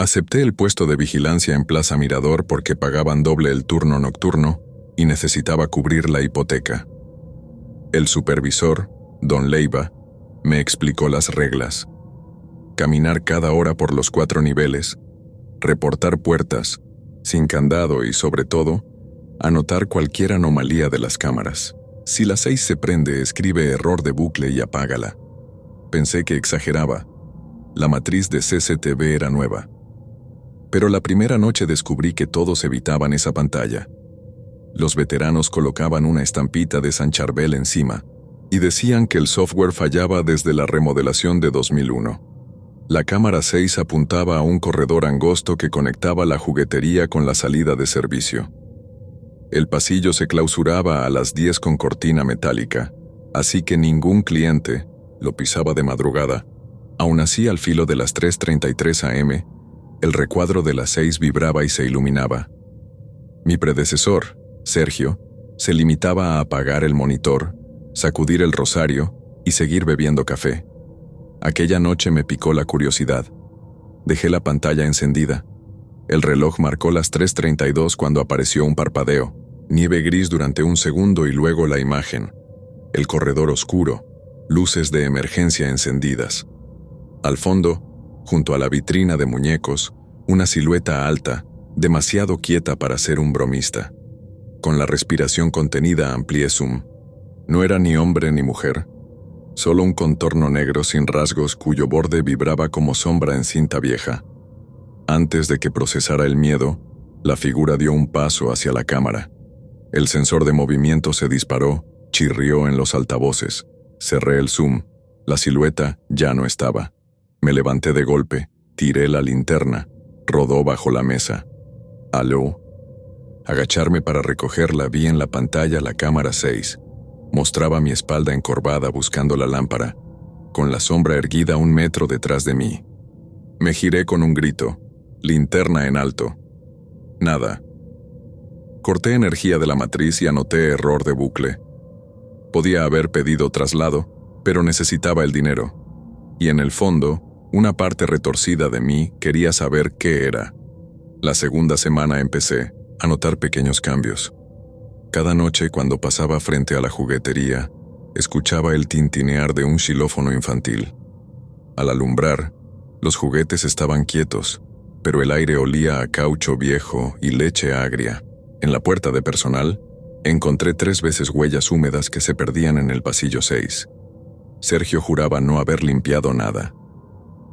Acepté el puesto de vigilancia en Plaza Mirador porque pagaban doble el turno nocturno y necesitaba cubrir la hipoteca. El supervisor, don Leiva, me explicó las reglas. Caminar cada hora por los 4 niveles, reportar puertas, sin candado y, sobre todo, anotar cualquier anomalía de las cámaras. Si la 6 se prende, escribe error de bucle y apágala. Pensé que exageraba. La matriz de CCTV era nueva. Pero la primera noche descubrí que todos evitaban esa pantalla. Los veteranos colocaban una estampita de San Charbel encima y decían que el software fallaba desde la remodelación de 2001. La cámara 6 apuntaba a un corredor angosto que conectaba la juguetería con la salida de servicio. El pasillo se clausuraba a las 10 con cortina metálica, así que ningún cliente lo pisaba de madrugada. Aún así, al filo de las 3:33 am, el recuadro de las 6 vibraba y se iluminaba. Mi predecesor, Sergio, se limitaba a apagar el monitor, sacudir el rosario y seguir bebiendo café. Aquella noche me picó la curiosidad. Dejé la pantalla encendida. El reloj marcó las 3:32 cuando apareció un parpadeo, nieve gris durante un segundo y luego la imagen. El corredor oscuro, luces de emergencia encendidas. Al fondo, junto a la vitrina de muñecos, una silueta alta, demasiado quieta para ser un bromista. Con la respiración contenida amplié zoom. No era ni hombre ni mujer, solo un contorno negro sin rasgos cuyo borde vibraba como sombra en cinta vieja. Antes de que procesara el miedo, la figura dio un paso hacia la cámara. El sensor de movimiento se disparó, chirrió en los altavoces. Cerré el zoom. La silueta ya no estaba. Me levanté de golpe, tiré la linterna, rodó bajo la mesa. ¿Aló? Agacharme para recogerla, vi en la pantalla la cámara 6. Mostraba mi espalda encorvada buscando la lámpara, con la sombra erguida 1 metro detrás de mí. Me giré con un grito, linterna en alto. Nada. Corté energía de la matriz y anoté error de bucle. Podía haber pedido traslado, pero necesitaba el dinero. Y en el fondo, una parte retorcida de mí quería saber qué era. La segunda semana empecé a notar pequeños cambios. Cada noche, cuando pasaba frente a la juguetería, escuchaba el tintinear de un xilófono infantil. Al alumbrar, los juguetes estaban quietos, pero el aire olía a caucho viejo y leche agria. En la puerta de personal, encontré 3 veces huellas húmedas que se perdían en el pasillo 6. Sergio juraba no haber limpiado nada.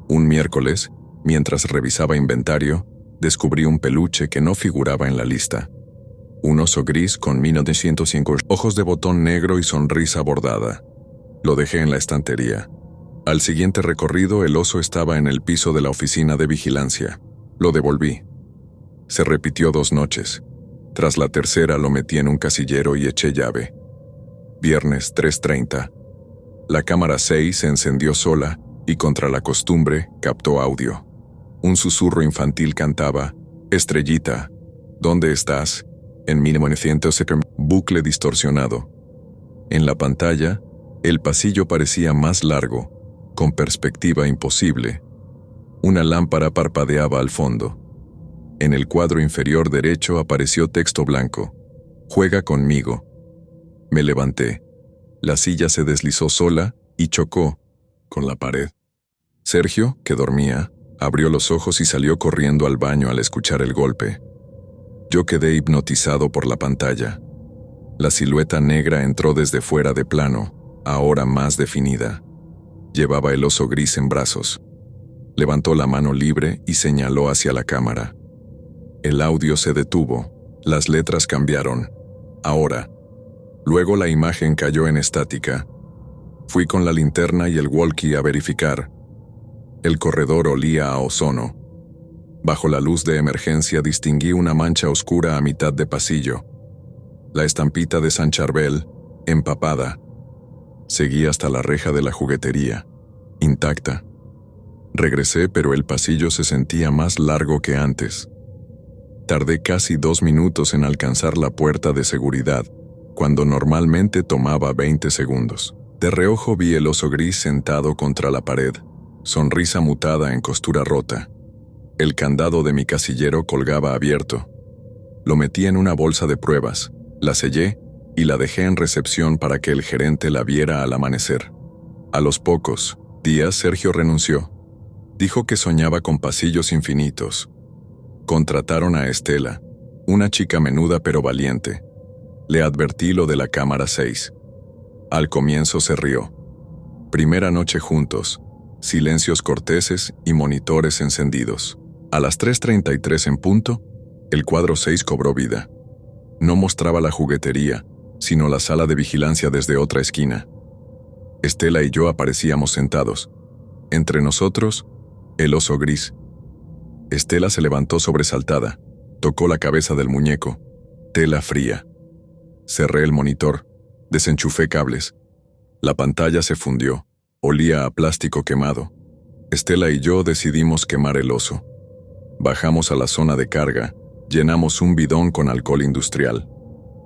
Un miércoles, mientras revisaba inventario, descubrí un peluche que no figuraba en la lista. Un oso gris con 1905 ojos de botón negro y sonrisa bordada. Lo dejé en la estantería. Al siguiente recorrido, el oso estaba en el piso de la oficina de vigilancia. Lo devolví. Se repitió 2 noches. Tras la tercera lo metí en un casillero y eché llave. Viernes 3:30. La cámara 6 se encendió sola y, contra la costumbre, captó audio. Un susurro infantil cantaba: «Estrellita, ¿dónde estás?» En 1900, bucle distorsionado. En la pantalla, el pasillo parecía más largo, con perspectiva imposible. Una lámpara parpadeaba al fondo. En el cuadro inferior derecho apareció texto blanco: «Juega conmigo». Me levanté. La silla se deslizó sola y chocó con la pared. Sergio, que dormía, abrió los ojos y salió corriendo al baño al escuchar el golpe. Yo quedé hipnotizado por la pantalla. La silueta negra entró desde fuera de plano, ahora más definida. Llevaba el oso gris en brazos. Levantó la mano libre y señaló hacia la cámara. El audio se detuvo. Las letras cambiaron. Ahora. Luego la imagen cayó en estática. Fui con la linterna y el walkie a verificar. El corredor olía a ozono. Bajo la luz de emergencia distinguí una mancha oscura a mitad de pasillo. La estampita de San Charbel, empapada. Seguí hasta la reja de la juguetería, intacta. Regresé, pero el pasillo se sentía más largo que antes. Tardé casi 2 minutos en alcanzar la puerta de seguridad, cuando normalmente tomaba 20 segundos. De reojo vi el oso gris sentado contra la pared, sonrisa mutada en costura rota. El candado de mi casillero colgaba abierto. Lo metí en una bolsa de pruebas, la sellé y la dejé en recepción para que el gerente la viera al amanecer. A los pocos días Sergio renunció. Dijo que soñaba con pasillos infinitos. Contrataron a Estela, una chica menuda pero valiente. Le advertí lo de la cámara 6. Al comienzo se rió. Primera noche juntos, silencios corteses y monitores encendidos. A las 3:33 en punto, el cuadro 6 cobró vida. No mostraba la juguetería, sino la sala de vigilancia desde otra esquina. Estela y yo aparecíamos sentados. Entre nosotros, el oso gris. Estela se levantó sobresaltada, tocó la cabeza del muñeco. Tela fría. Cerré el monitor, desenchufé cables. La pantalla se fundió, olía a plástico quemado. Estela y yo decidimos quemar el oso. Bajamos a la zona de carga, llenamos un bidón con alcohol industrial.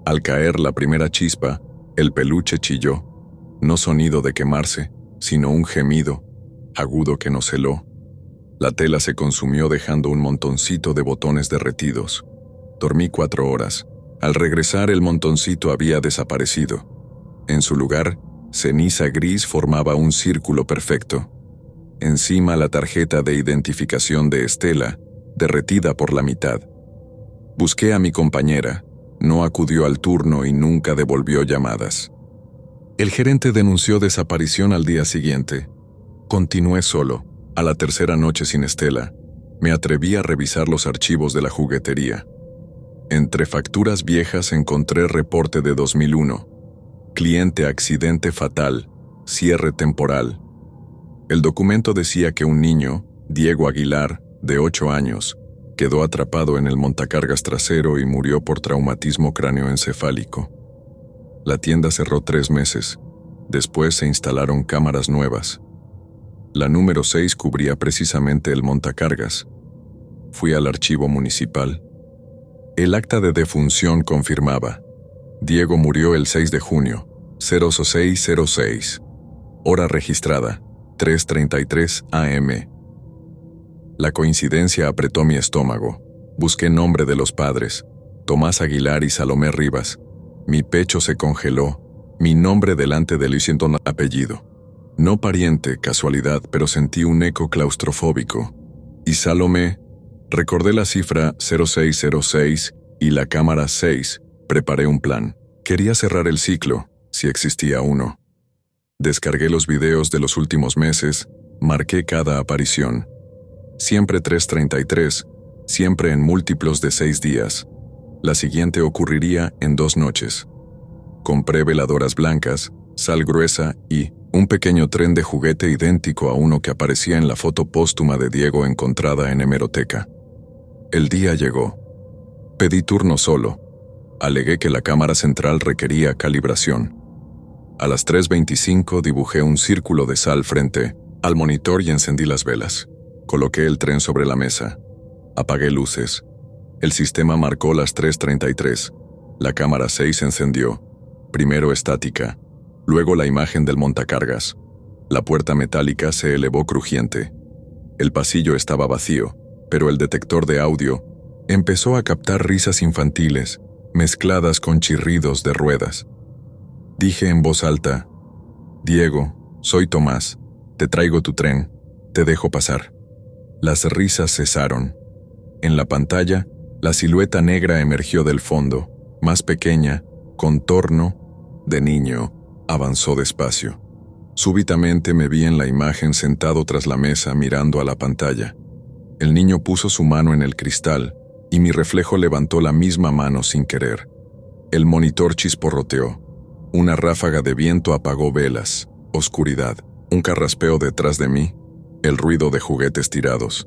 Al caer la primera chispa, el peluche chilló. No sonido de quemarse, sino un gemido, agudo que nos heló. La tela se consumió dejando un montoncito de botones derretidos. Dormí 4 horas. Al regresar el montoncito había desaparecido. En su lugar, ceniza gris formaba un círculo perfecto. Encima la tarjeta de identificación de Estela, derretida por la mitad. Busqué a mi compañera, no acudió al turno y nunca devolvió llamadas. El gerente denunció desaparición al día siguiente. Continué solo. A la tercera noche sin Estela, me atreví a revisar los archivos de la juguetería. Entre facturas viejas encontré reporte de 2001. Cliente accidente fatal, cierre temporal. El documento decía que un niño, Diego Aguilar, de 8 años, quedó atrapado en el montacargas trasero y murió por traumatismo cráneoencefálico. La tienda cerró 3 meses. Después se instalaron cámaras nuevas. La número 6 cubría precisamente el montacargas. Fui al archivo municipal. El acta de defunción confirmaba. Diego murió el 6 de junio, 0606. Hora registrada, 3:33 am. La coincidencia apretó mi estómago. Busqué nombre de los padres, Tomás Aguilar y Salomé Rivas. Mi pecho se congeló, mi nombre delante del siento apellido. No pariente, casualidad, pero sentí un eco claustrofóbico. Y Salomé, recordé la cifra 0606 y la cámara 6, preparé un plan. Quería cerrar el ciclo, si existía uno. Descargué los videos de los últimos meses, marqué cada aparición. Siempre 3:33, siempre en múltiplos de 6 días. La siguiente ocurriría en 2 noches. Compré veladoras blancas, sal gruesa y un pequeño tren de juguete idéntico a uno que aparecía en la foto póstuma de Diego encontrada en hemeroteca. El día llegó. Pedí turno solo. Alegué que la cámara central requería calibración. A las 3:25 dibujé un círculo de sal frente al monitor y encendí las velas. Coloqué el tren sobre la mesa. Apagué luces. El sistema marcó las 3:33. La cámara 6 encendió. Primero estática. Luego la imagen del montacargas. La puerta metálica se elevó crujiente. El pasillo estaba vacío, pero el detector de audio empezó a captar risas infantiles, mezcladas con chirridos de ruedas. Dije en voz alta: «Diego, soy Tomás. Te traigo tu tren. Te dejo pasar». Las risas cesaron. En la pantalla, la silueta negra emergió del fondo, más pequeña, contorno de niño. Avanzó despacio. Súbitamente me vi en la imagen sentado tras la mesa mirando a la pantalla. El niño puso su mano en el cristal y mi reflejo levantó la misma mano sin querer. El monitor chisporroteó. Una ráfaga de viento apagó velas, oscuridad, un carraspeo detrás de mí, el ruido de juguetes tirados.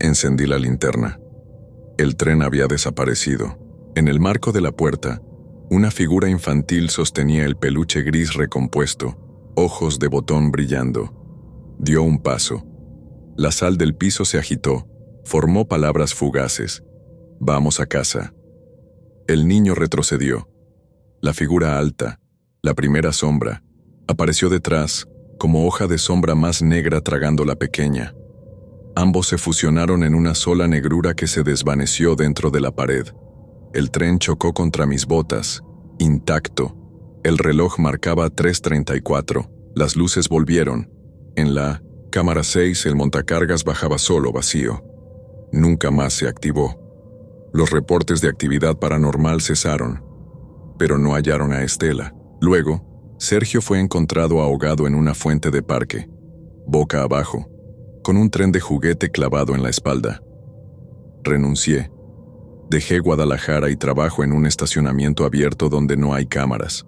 Encendí la linterna. El tren había desaparecido. En el marco de la puerta, una figura infantil sostenía el peluche gris recompuesto, ojos de botón brillando. Dio un paso. La sal del piso se agitó, formó palabras fugaces. «Vamos a casa». El niño retrocedió. La figura alta, la primera sombra, apareció detrás, como hoja de sombra más negra tragando la pequeña. Ambos se fusionaron en una sola negrura que se desvaneció dentro de la pared. El tren chocó contra mis botas, intacto. El reloj marcaba 3:34. Las luces volvieron. En la cámara 6 el montacargas bajaba solo, vacío. Nunca más se activó. Los reportes de actividad paranormal cesaron, pero no hallaron a Estela. Luego, Sergio fue encontrado ahogado en una fuente de parque, boca abajo, con un tren de juguete clavado en la espalda. Renuncié. Dejé Guadalajara y trabajo en un estacionamiento abierto donde no hay cámaras.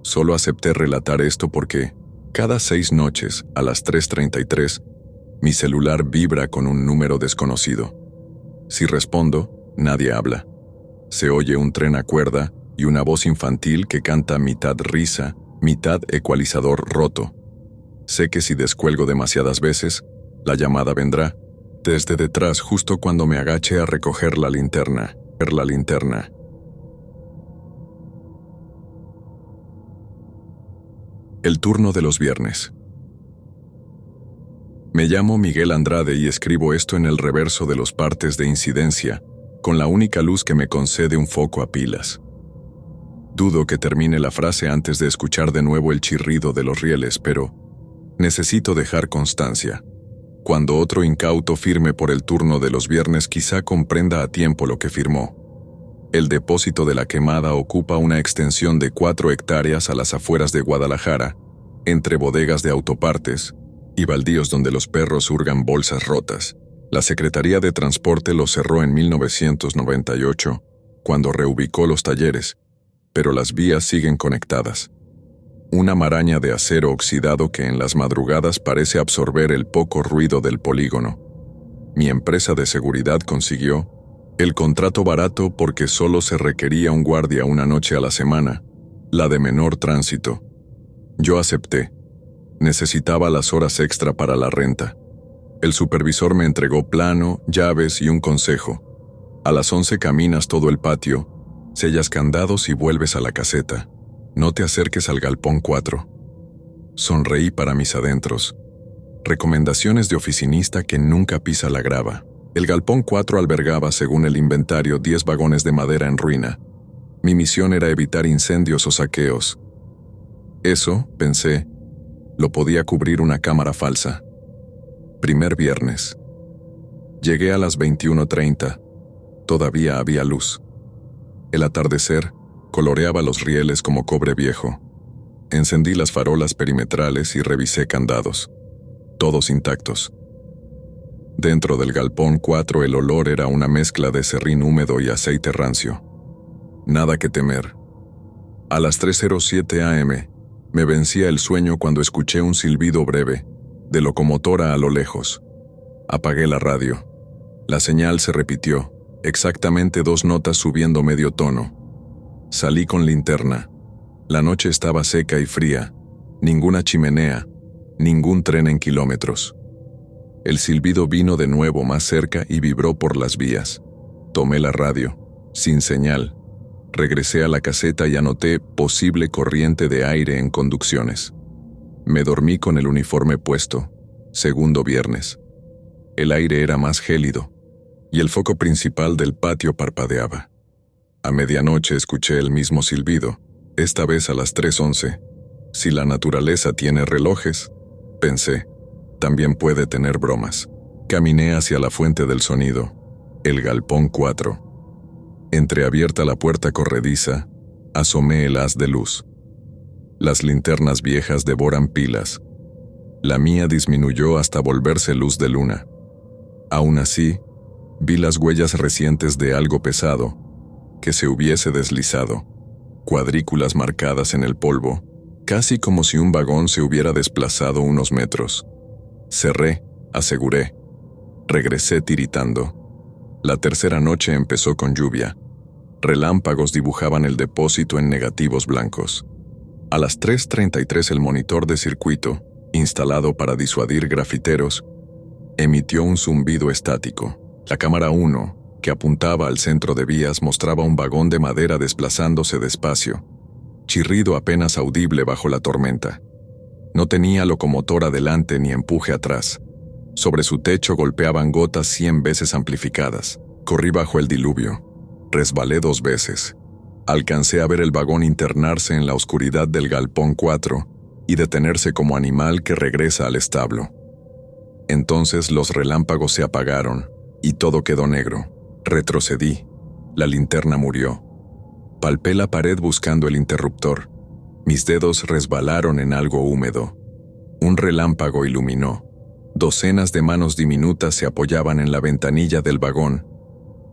Solo acepté relatar esto porque, cada 6 noches, a las 3:33, mi celular vibra con un número desconocido. Si respondo, nadie habla. Se oye un tren a cuerda y una voz infantil que canta mitad risa, mitad ecualizador roto. Sé que si descuelgo demasiadas veces, la llamada vendrá desde detrás justo cuando me agache a recoger la linterna. El turno de los viernes. Me llamo Miguel Andrade y escribo esto en el reverso de los partes de incidencia, con la única luz que me concede un foco a pilas. Dudo que termine la frase antes de escuchar de nuevo el chirrido de los rieles, pero necesito dejar constancia. Cuando otro incauto firme por el turno de los viernes quizá comprenda a tiempo lo que firmó. El depósito de la quemada ocupa una extensión de 4 hectáreas a las afueras de Guadalajara, entre bodegas de autopartes y baldíos donde los perros hurgan bolsas rotas. La Secretaría de Transporte lo cerró en 1998, cuando reubicó los talleres, pero las vías siguen conectadas. Una maraña de acero oxidado que en las madrugadas parece absorber el poco ruido del polígono. Mi empresa de seguridad consiguió el contrato barato porque solo se requería un guardia una noche a la semana, la de menor tránsito. Yo acepté. Necesitaba las horas extra para la renta. El supervisor me entregó plano, llaves y un consejo. A las 11 caminas todo el patio, sellas candados y vuelves a la caseta. No te acerques al galpón 4. Sonreí para mis adentros. Recomendaciones de oficinista que nunca pisa la grava. El galpón 4 albergaba, según el inventario, 10 vagones de madera en ruina. Mi misión era evitar incendios o saqueos. Eso, pensé, lo podía cubrir una cámara falsa. Primer viernes. Llegué a las 21:30. Todavía había luz. El atardecer coloreaba los rieles como cobre viejo. Encendí las farolas perimetrales y revisé candados. Todos intactos. Dentro del galpón 4 el olor era una mezcla de serrín húmedo y aceite rancio. Nada que temer. A las 3:07 am, me vencía el sueño cuando escuché un silbido breve, de locomotora a lo lejos. Apagué la radio. La señal se repitió, exactamente 2 notas subiendo medio tono. Salí con linterna. La noche estaba seca y fría. Ninguna chimenea, ningún tren en kilómetros. El silbido vino de nuevo más cerca y vibró por las vías. Tomé la radio, sin señal. Regresé a la caseta y anoté posible corriente de aire en conducciones. Me dormí con el uniforme puesto. Segundo viernes. El aire era más gélido, y el foco principal del patio parpadeaba. A medianoche escuché el mismo silbido, esta vez a las 3:11. Si la naturaleza tiene relojes, pensé, también puede tener bromas. Caminé hacia la fuente del sonido, el galpón 4. Entreabierta la puerta corrediza, asomé el haz de luz. Las linternas viejas devoran pilas. La mía disminuyó hasta volverse luz de luna. Aún así, vi las huellas recientes de algo pesado, que se hubiese deslizado, cuadrículas marcadas en el polvo, casi como si un vagón se hubiera desplazado unos metros. Cerré, aseguré. Regresé tiritando. La tercera noche empezó con lluvia. Relámpagos dibujaban el depósito en negativos blancos. A las 3:33 el monitor de circuito, instalado para disuadir grafiteros, emitió un zumbido estático. La cámara 1, que apuntaba al centro de vías, mostraba un vagón de madera desplazándose despacio. Chirrido apenas audible bajo la tormenta. No tenía locomotora adelante ni empuje atrás. Sobre su techo golpeaban gotas 100 veces amplificadas. Corrí bajo el diluvio. Resbalé 2 veces. Alcancé a ver el vagón internarse en la oscuridad del galpón 4 y detenerse como animal que regresa al establo. Entonces los relámpagos se apagaron y todo quedó negro. Retrocedí. La linterna murió. Palpé la pared buscando el interruptor. Mis dedos resbalaron en algo húmedo. Un relámpago iluminó. Docenas de manos diminutas se apoyaban en la ventanilla del vagón.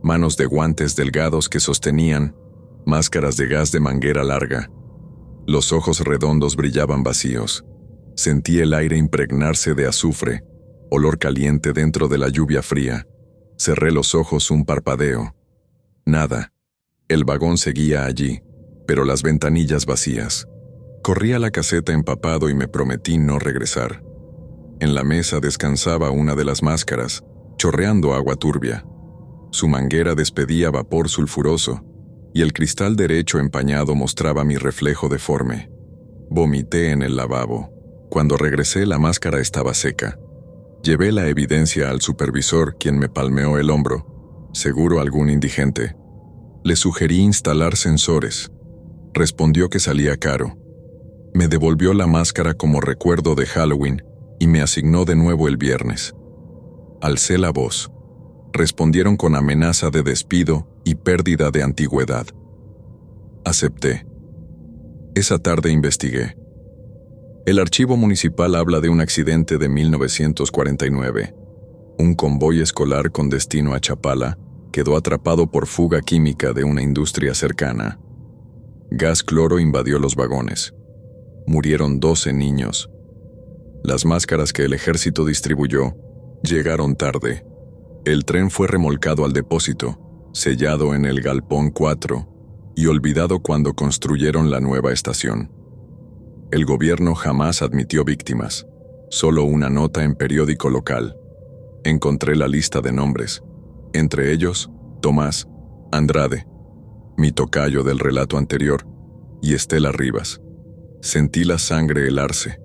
Manos de guantes delgados que sostenían máscaras de gas de manguera larga. Los ojos redondos brillaban vacíos. Sentí el aire impregnarse de azufre, olor caliente dentro de la lluvia fría. Cerré los ojos un parpadeo. Nada. El vagón seguía allí, pero las ventanillas vacías. Corrí a la caseta empapado y me prometí no regresar. En la mesa descansaba una de las máscaras, chorreando agua turbia. Su manguera despedía vapor sulfuroso, y el cristal derecho empañado mostraba mi reflejo deforme. Vomité en el lavabo. Cuando regresé, la máscara estaba seca. Llevé la evidencia al supervisor, quien me palmeó el hombro. Seguro algún indigente. Le sugerí instalar sensores. Respondió que salía caro. Me devolvió la máscara como recuerdo de Halloween y me asignó de nuevo el viernes. Alcé la voz. Respondieron con amenaza de despido y pérdida de antigüedad. Acepté. Esa tarde investigué. El archivo municipal habla de un accidente de 1949. Un convoy escolar con destino a Chapala quedó atrapado por fuga química de una industria cercana. Gas cloro invadió los vagones. Murieron 12 niños. Las máscaras que el ejército distribuyó llegaron tarde. El tren fue remolcado al depósito, sellado en el galpón 4 y olvidado cuando construyeron la nueva estación. El gobierno jamás admitió víctimas, solo una nota en periódico local. Encontré la lista de nombres, entre ellos Tomás Andrade, mi tocayo del relato anterior, y Estela Rivas. Sentí la sangre helarse,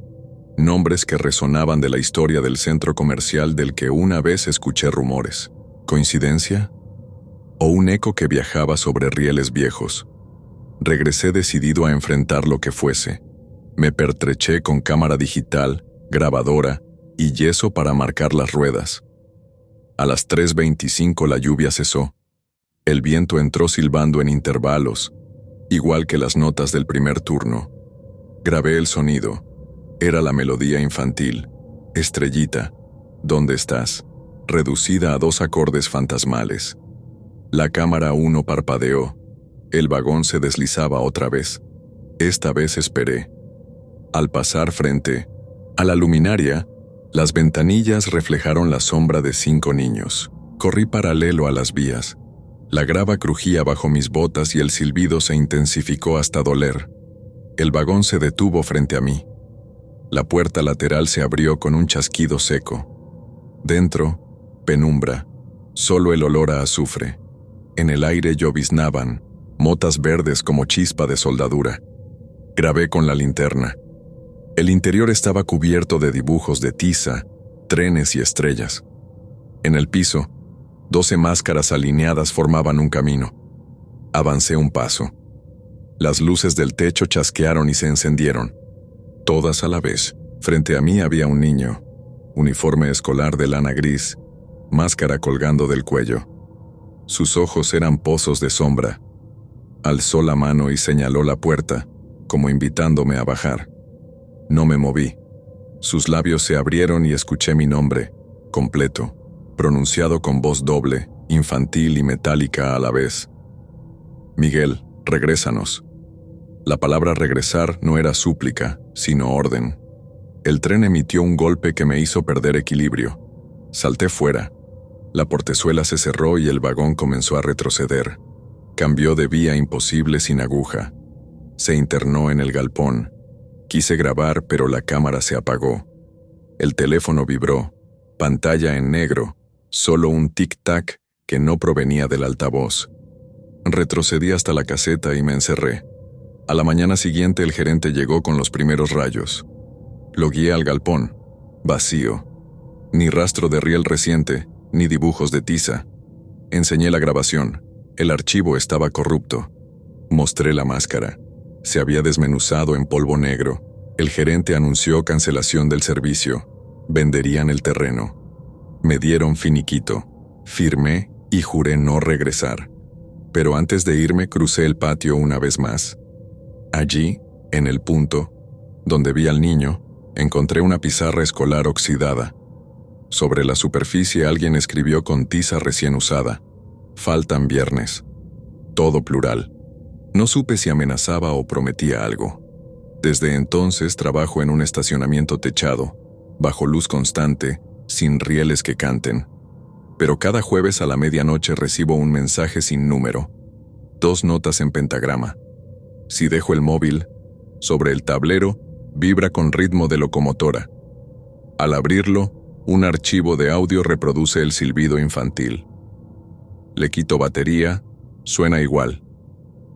nombres que resonaban de la historia del centro comercial del que una vez escuché rumores. ¿Coincidencia? ¿O un eco que viajaba sobre rieles viejos? Regresé decidido a enfrentar lo que fuese. Me pertreché con cámara digital, grabadora y yeso para marcar las ruedas. A las 3:25 la lluvia cesó. El viento entró silbando en intervalos, igual que las notas del primer turno. Grabé el sonido. Era la melodía infantil. Estrellita, ¿dónde estás? Reducida a 2 acordes fantasmales. La cámara 1 parpadeó. El vagón se deslizaba otra vez. Esta vez esperé. Al pasar frente a la luminaria, las ventanillas reflejaron la sombra de 5 niños. Corrí paralelo a las vías. La grava crujía bajo mis botas y el silbido se intensificó hasta doler. El vagón se detuvo frente a mí. La puerta lateral se abrió con un chasquido seco. Dentro, penumbra, solo el olor a azufre. En el aire lloviznaban motas verdes como chispa de soldadura. Grabé con la linterna. El interior estaba cubierto de dibujos de tiza, trenes y estrellas. En el piso, 12 máscaras alineadas formaban un camino. Avancé un paso. Las luces del techo chasquearon y se encendieron. Todas a la vez. Frente a mí había un niño, uniforme escolar de lana gris, máscara colgando del cuello. Sus ojos eran pozos de sombra. Alzó la mano y señaló la puerta, como invitándome a bajar. No me moví. Sus labios se abrieron y escuché mi nombre, completo, pronunciado con voz doble, infantil y metálica a la vez. Miguel, regrésanos. La palabra regresar no era súplica, sino orden. El tren emitió un golpe que me hizo perder equilibrio. Salté fuera. La portezuela se cerró y el vagón comenzó a retroceder. Cambió de vía imposible sin aguja. Se internó en el galpón. Quise grabar, pero la cámara se apagó. El teléfono vibró. Pantalla en negro. Solo un tic-tac que no provenía del altavoz. Retrocedí hasta la caseta y me encerré. A la mañana siguiente el gerente llegó con los primeros rayos. Lo guié al galpón. Vacío. Ni rastro de riel reciente, ni dibujos de tiza. Enseñé la grabación. El archivo estaba corrupto. Mostré la máscara. Se había desmenuzado en polvo negro. El gerente anunció cancelación del servicio. Venderían el terreno. Me dieron finiquito. Firmé y juré no regresar. Pero antes de irme crucé el patio una vez más. Allí, en el punto, donde vi al niño, encontré una pizarra escolar oxidada. Sobre la superficie alguien escribió con tiza recién usada: faltan viernes. Todo plural. No supe si amenazaba o prometía algo. Desde entonces trabajo en un estacionamiento techado, bajo luz constante, sin rieles que canten. Pero cada jueves a la medianoche recibo un mensaje sin número, 2 notas en pentagrama. Si dejo el móvil, sobre el tablero, vibra con ritmo de locomotora. Al abrirlo, un archivo de audio reproduce el silbido infantil. Le quito batería, suena igual.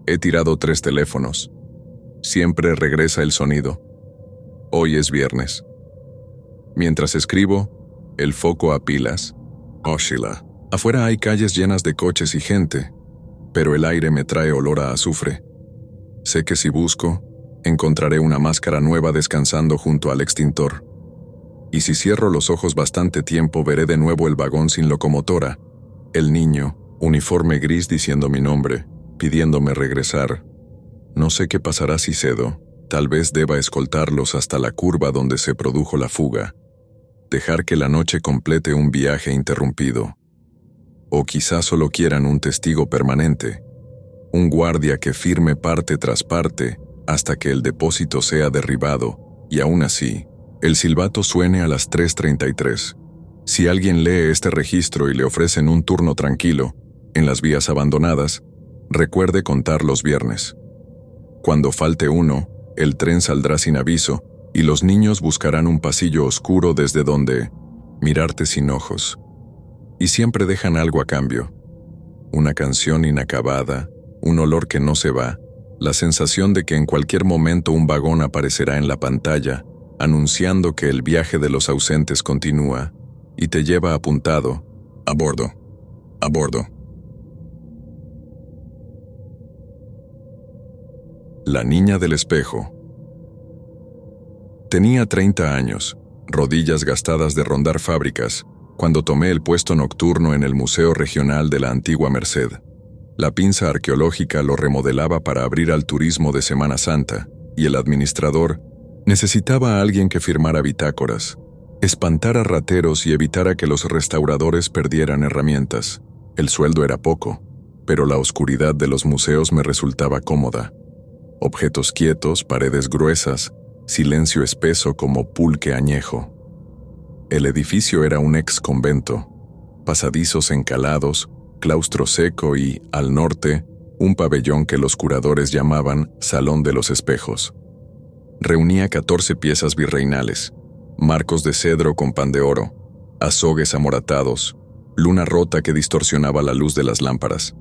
He tirado 3 teléfonos. Siempre regresa el sonido. Hoy es viernes. Mientras escribo, el foco a pilas. Oscila. Afuera hay calles llenas de coches y gente, pero el aire me trae olor a azufre. Sé que si busco, encontraré una máscara nueva descansando junto al extintor. Y si cierro los ojos bastante tiempo, veré de nuevo el vagón sin locomotora, el niño, uniforme gris diciendo mi nombre, pidiéndome regresar. No sé qué pasará si cedo. Tal vez deba escoltarlos hasta la curva donde se produjo la fuga. Dejar que la noche complete un viaje interrumpido. O quizás solo quieran un testigo permanente, un guardia que firme parte tras parte hasta que el depósito sea derribado, y aún así, el silbato suene a las 3:33. Si alguien lee este registro y le ofrecen un turno tranquilo, en las vías abandonadas, recuerde contar los viernes. Cuando falte uno, el tren saldrá sin aviso, y los niños buscarán un pasillo oscuro desde donde mirarte sin ojos. Y siempre dejan algo a cambio. Una canción inacabada, un olor que no se va, la sensación de que en cualquier momento un vagón aparecerá en la pantalla, anunciando que el viaje de los ausentes continúa, y te lleva apuntado: a bordo, a bordo. La niña del espejo. Tenía 30 años, rodillas gastadas de rondar fábricas, cuando tomé el puesto nocturno en el Museo Regional de la Antigua Merced. La pinza arqueológica lo remodelaba para abrir al turismo de Semana Santa, y el administrador necesitaba a alguien que firmara bitácoras, espantara rateros y evitara que los restauradores perdieran herramientas. El sueldo era poco, pero la oscuridad de los museos me resultaba cómoda. Objetos quietos, paredes gruesas, silencio espeso como pulque añejo. El edificio era un ex convento, pasadizos encalados, claustro seco y, al norte, un pabellón que los curadores llamaban Salón de los Espejos. Reunía 14 piezas virreinales, marcos de cedro con pan de oro, azogues amoratados, luna rota que distorsionaba la luz de las lámparas.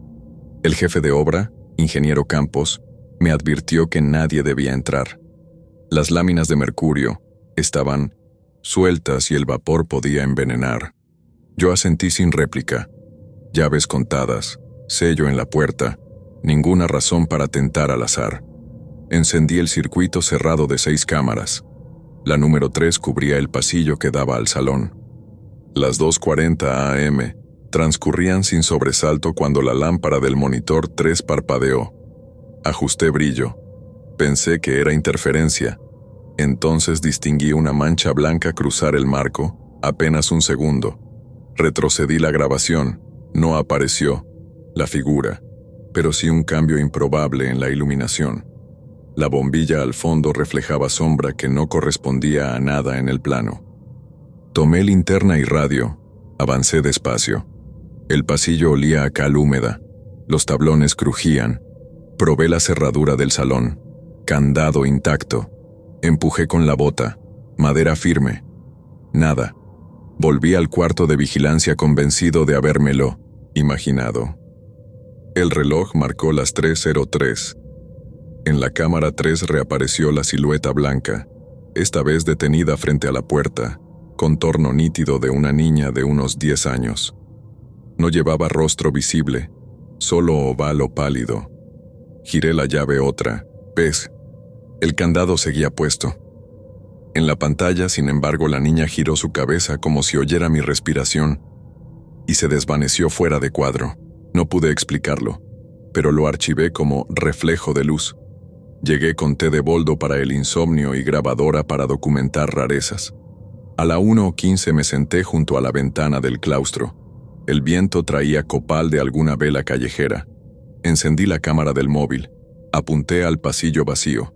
El jefe de obra, ingeniero Campos, me advirtió que nadie debía entrar. Las láminas de mercurio estaban sueltas y el vapor podía envenenar. Yo asentí sin réplica. Llaves contadas, sello en la puerta, ninguna razón para tentar al azar. Encendí el circuito cerrado de 6 cámaras. La número 3 cubría el pasillo que daba al salón. Las 2:40 a.m. transcurrían sin sobresalto cuando la lámpara del monitor 3 parpadeó. Ajusté brillo. Pensé que era interferencia. Entonces distinguí una mancha blanca cruzar el marco, apenas un segundo. Retrocedí la grabación. No apareció la figura, pero sí un cambio improbable en la iluminación. La bombilla al fondo reflejaba sombra que no correspondía a nada en el plano. Tomé linterna y radio. Avancé despacio. El pasillo olía a cal húmeda. Los tablones crujían. Probé la cerradura del salón. Candado intacto. Empujé con la bota. Madera firme. Nada. Volví al cuarto de vigilancia convencido de habérmelo imaginado. El reloj marcó las 3:03. En la cámara 3 reapareció la silueta blanca, esta vez detenida frente a la puerta, contorno nítido de una niña de unos 10 años. No llevaba rostro visible, solo ovalo pálido. Giré la llave otra vez. El candado seguía puesto. En la pantalla, sin embargo, la niña giró su cabeza como si oyera mi respiración y se desvaneció fuera de cuadro. No pude explicarlo, pero lo archivé como reflejo de luz. Llegué con té de boldo para el insomnio y grabadora para documentar rarezas. A la 1:15 me senté junto a la ventana del claustro. El viento traía copal de alguna vela callejera. Encendí la cámara del móvil. Apunté al pasillo vacío.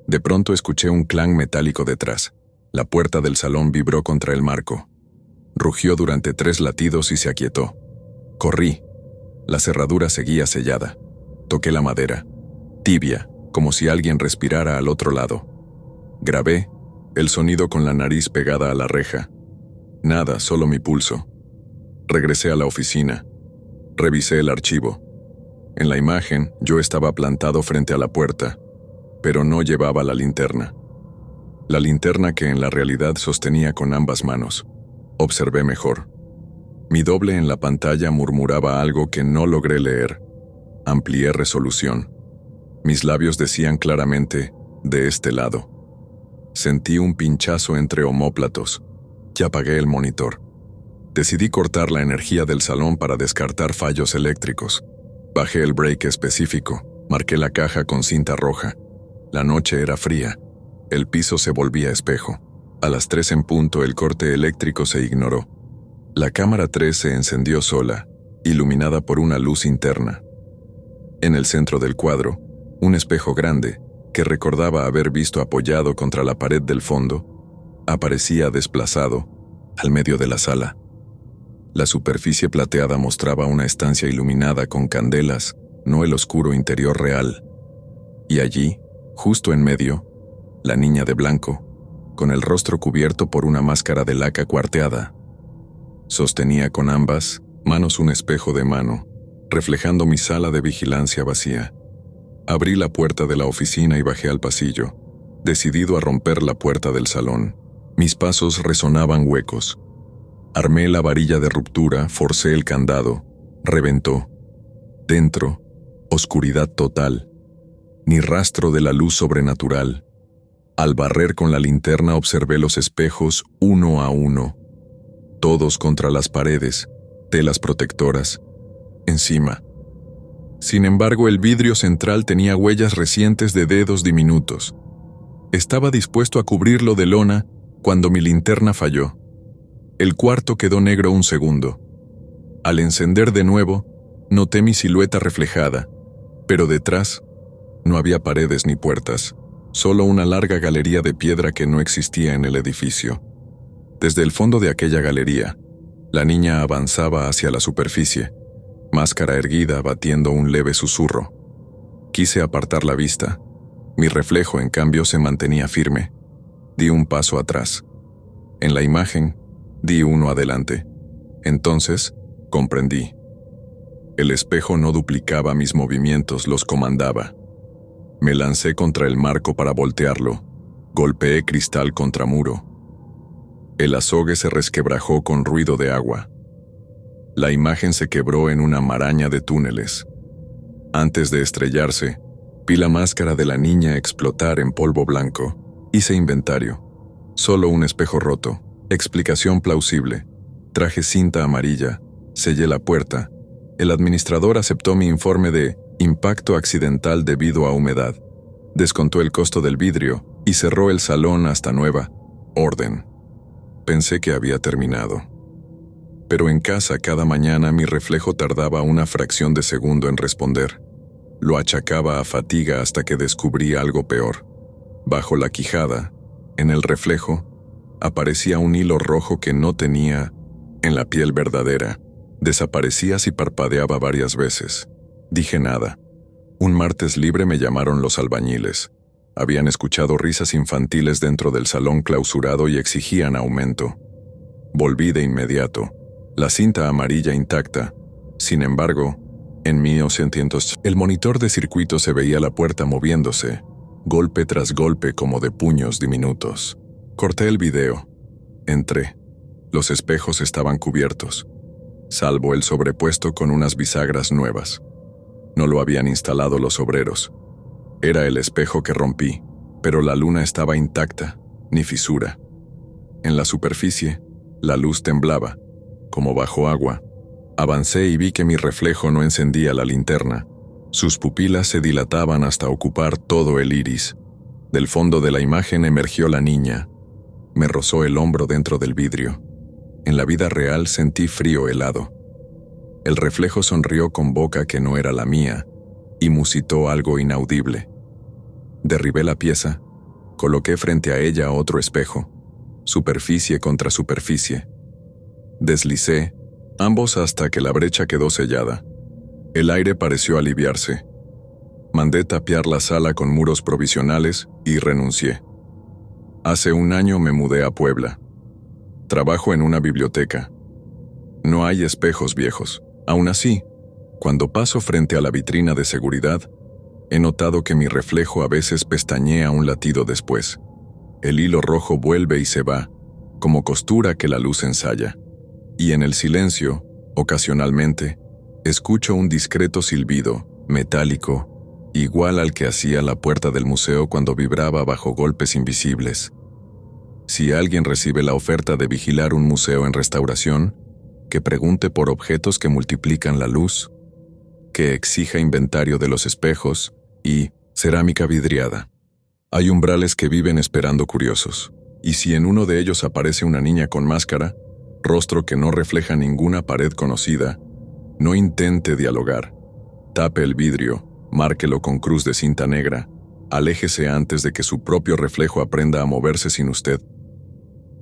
De pronto escuché un clan metálico detrás. La puerta del salón vibró contra el marco. Rugió durante 3 latidos y se aquietó. Corrí. La cerradura seguía sellada. Toqué la madera. Tibia, como si alguien respirara al otro lado. Grabé el sonido con la nariz pegada a la reja. Nada, solo mi pulso. Regresé a la oficina. Revisé el archivo. En la imagen, yo estaba plantado frente a la puerta, pero no llevaba la linterna. La linterna que en la realidad sostenía con ambas manos. Observé mejor. Mi doble en la pantalla murmuraba algo que no logré leer. Amplié resolución. Mis labios decían claramente, de este lado. Sentí un pinchazo entre omóplatos. Ya apagué el monitor. Decidí cortar la energía del salón para descartar fallos eléctricos. Bajé el break específico. Marqué la caja con cinta roja. La noche era fría. El piso se volvía espejo. A las 3 en punto el corte eléctrico se ignoró. La cámara 3 se encendió sola, iluminada por una luz interna. En el centro del cuadro, un espejo grande, que recordaba haber visto apoyado contra la pared del fondo, aparecía desplazado, al medio de la sala. La superficie plateada mostraba una estancia iluminada con candelas, no el oscuro interior real. Y allí, justo en medio, la niña de blanco, con el rostro cubierto por una máscara de laca cuarteada. Sostenía con ambas manos un espejo de mano, reflejando mi sala de vigilancia vacía. Abrí la puerta de la oficina y bajé al pasillo, decidido a romper la puerta del salón. Mis pasos resonaban huecos. Armé la varilla de ruptura, forcé el candado, reventó. Dentro, oscuridad total, ni rastro de la luz sobrenatural. Al barrer con la linterna observé los espejos uno a uno, todos contra las paredes, telas protectoras, encima. Sin embargo, el vidrio central tenía huellas recientes de dedos diminutos. Estaba dispuesto a cubrirlo de lona cuando mi linterna falló. El cuarto quedó negro un segundo. Al encender de nuevo, noté mi silueta reflejada, pero detrás no había paredes ni puertas, solo una larga galería de piedra que no existía en el edificio. Desde el fondo de aquella galería, la niña avanzaba hacia la superficie, máscara erguida batiendo un leve susurro. Quise apartar la vista. Mi reflejo, en cambio, se mantenía firme. Di un paso atrás. En la imagen, di uno adelante. Entonces, comprendí. El espejo no duplicaba mis movimientos, los comandaba. Me lancé contra el marco para voltearlo. Golpeé cristal contra muro. El azogue se resquebrajó con ruido de agua. La imagen se quebró en una maraña de túneles. Antes de estrellarse, vi la máscara de la niña explotar en polvo blanco. Hice inventario. Solo un espejo roto. Explicación plausible. Traje cinta amarilla. Sellé la puerta. El administrador aceptó mi informe de impacto accidental debido a humedad. Descontó el costo del vidrio y cerró el salón hasta nueva orden. Pensé que había terminado. Pero en casa cada mañana mi reflejo tardaba una fracción de segundo en responder. Lo achacaba a fatiga hasta que descubrí algo peor. Bajo la quijada, en el reflejo, aparecía un hilo rojo que no tenía en la piel verdadera. Desaparecía si parpadeaba varias veces. Dije nada. Un martes libre me llamaron los albañiles. Habían escuchado risas infantiles dentro del salón clausurado y exigían aumento. Volví de inmediato. La cinta amarilla intacta. Sin embargo, en 1900, el monitor de circuito se veía la puerta moviéndose, golpe tras golpe como de puños diminutos. Corté el video. Entré. Los espejos estaban cubiertos, salvo el sobrepuesto con unas bisagras nuevas. No lo habían instalado los obreros. Era el espejo que rompí, pero la luna estaba intacta, ni fisura. En la superficie, la luz temblaba, como bajo agua. Avancé y vi que mi reflejo no encendía la linterna. Sus pupilas se dilataban hasta ocupar todo el iris. Del fondo de la imagen emergió la niña. Me rozó el hombro dentro del vidrio. En la vida real sentí frío helado. El reflejo sonrió con boca que no era la mía y musitó algo inaudible. Derribé la pieza, coloqué frente a ella otro espejo, superficie contra superficie. Deslicé, ambos hasta que la brecha quedó sellada. El aire pareció aliviarse. Mandé tapiar la sala con muros provisionales y renuncié. Hace un año me mudé a Puebla. Trabajo en una biblioteca. No hay espejos viejos. Aún así, cuando paso frente a la vitrina de seguridad, he notado que mi reflejo a veces pestañea un latido después. El hilo rojo vuelve y se va, como costura que la luz ensaya. Y en el silencio, ocasionalmente, escucho un discreto silbido, metálico, igual al que hacía la puerta del museo cuando vibraba bajo golpes invisibles. Si alguien recibe la oferta de vigilar un museo en restauración, que pregunte por objetos que multiplican la luz, que exija inventario de los espejos y cerámica vidriada. Hay umbrales que viven esperando curiosos, y si en uno de ellos aparece una niña con máscara, rostro que no refleja ninguna pared conocida, no intente dialogar. Tape el vidrio, márquelo con cruz de cinta negra, aléjese antes de que su propio reflejo aprenda a moverse sin usted.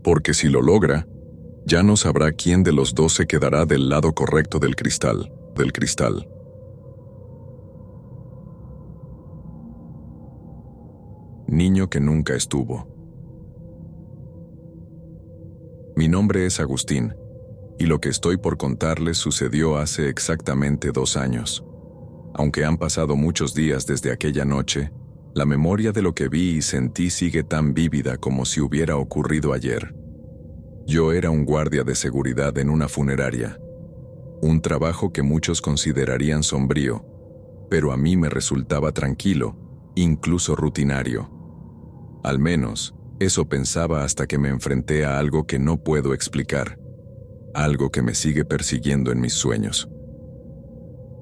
Porque si lo logra, ya no sabrá quién de los dos se quedará del lado correcto del cristal. Niño que nunca estuvo. Mi nombre es Agustín, y lo que estoy por contarles sucedió hace exactamente 2 años. Aunque han pasado muchos días desde aquella noche, la memoria de lo que vi y sentí sigue tan vívida como si hubiera ocurrido ayer. Yo era un guardia de seguridad en una funeraria, un trabajo que muchos considerarían sombrío, pero a mí me resultaba tranquilo, incluso rutinario. Al menos, eso pensaba hasta que me enfrenté a algo que no puedo explicar, algo que me sigue persiguiendo en mis sueños.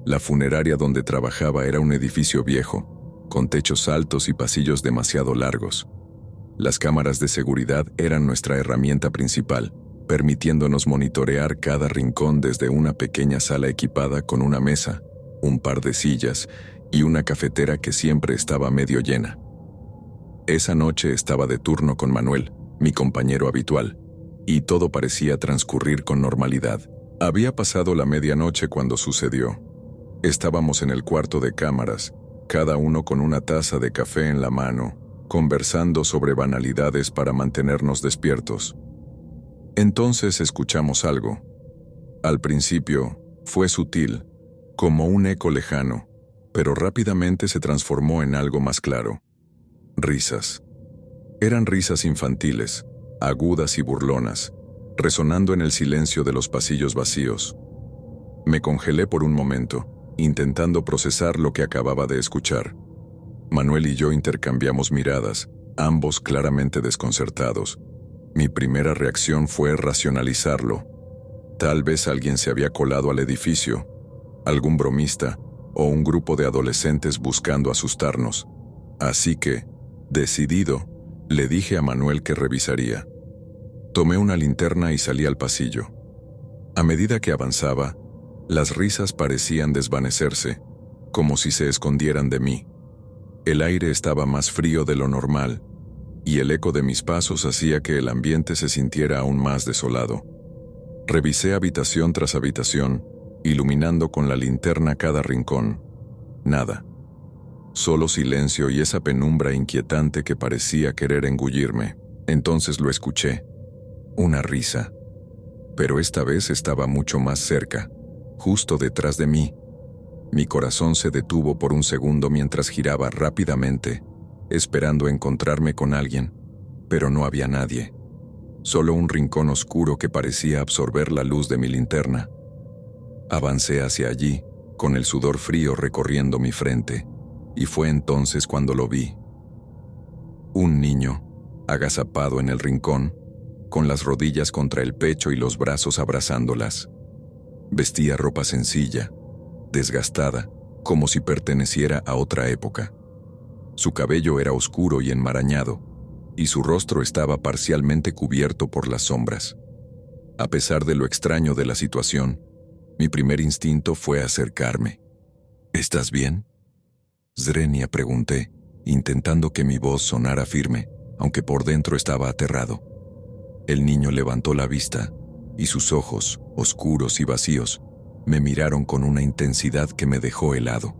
La funeraria donde trabajaba era un edificio viejo, con techos altos y pasillos demasiado largos. Las cámaras de seguridad eran nuestra herramienta principal, permitiéndonos monitorear cada rincón desde una pequeña sala equipada con una mesa, un par de sillas y una cafetera que siempre estaba medio llena. Esa noche estaba de turno con Manuel, mi compañero habitual, y todo parecía transcurrir con normalidad. Había pasado la medianoche cuando sucedió. Estábamos en el cuarto de cámaras, cada uno con una taza de café en la mano, conversando sobre banalidades para mantenernos despiertos. Entonces escuchamos algo. Al principio, fue sutil, como un eco lejano, pero rápidamente se transformó en algo más claro. Risas. Eran risas infantiles, agudas y burlonas, resonando en el silencio de los pasillos vacíos. Me congelé por un momento, intentando procesar lo que acababa de escuchar. Manuel y yo intercambiamos miradas, ambos claramente desconcertados. Mi primera reacción fue racionalizarlo. Tal vez alguien se había colado al edificio, algún bromista o un grupo de adolescentes buscando asustarnos. Así que, decidido, le dije a Manuel que revisaría. Tomé una linterna y salí al pasillo. A medida que avanzaba, las risas parecían desvanecerse, como si se escondieran de mí. El aire estaba más frío de lo normal, y el eco de mis pasos hacía que el ambiente se sintiera aún más desolado. Revisé habitación tras habitación, iluminando con la linterna cada rincón. Nada. Solo silencio y esa penumbra inquietante que parecía querer engullirme. Entonces lo escuché. Una risa. Pero esta vez estaba mucho más cerca, justo detrás de mí. Mi corazón se detuvo por un segundo mientras giraba rápidamente, esperando encontrarme con alguien, pero no había nadie. solo un rincón oscuro que parecía absorber la luz de mi linterna. Avancé hacia allí, con el sudor frío recorriendo mi frente, y fue entonces cuando lo vi. Un niño, agazapado en el rincón, con las rodillas contra el pecho y los brazos abrazándolas. Vestía ropa sencilla, desgastada, como si perteneciera a otra época. Su cabello era oscuro y enmarañado, y su rostro estaba parcialmente cubierto por las sombras. A pesar de lo extraño de la situación, mi primer instinto fue acercarme. ¿Estás bien?, Zrenia, pregunté, intentando que mi voz sonara firme, aunque por dentro estaba aterrado. El niño levantó la vista, y sus ojos, oscuros y vacíos, me miraron con una intensidad que me dejó helado.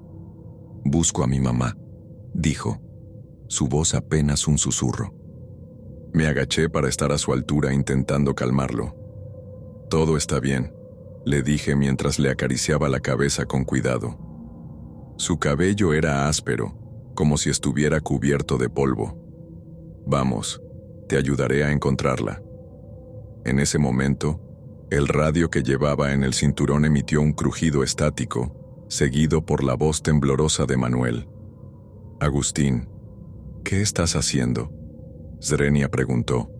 «Busco a mi mamá», dijo, su voz apenas un susurro. Me agaché para estar a su altura intentando calmarlo. «Todo está bien», le dije mientras le acariciaba la cabeza con cuidado. Su cabello era áspero, como si estuviera cubierto de polvo. «Vamos, te ayudaré a encontrarla». En ese momento, el radio que llevaba en el cinturón emitió un crujido estático, seguido por la voz temblorosa de Manuel. «Agustín, ¿qué estás haciendo?», Zrenia preguntó.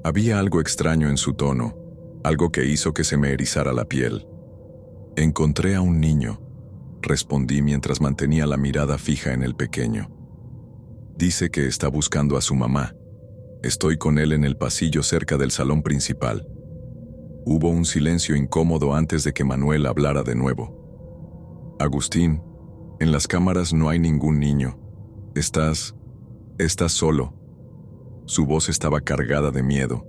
Había algo extraño en su tono, algo que hizo que se me erizara la piel. «Encontré a un niño», respondí mientras mantenía la mirada fija en el pequeño. «Dice que está buscando a su mamá. Estoy con él en el pasillo cerca del salón principal». Hubo un silencio incómodo antes de que Manuel hablara de nuevo. «Agustín, en las cámaras no hay ningún niño. Estás solo». Su voz estaba cargada de miedo,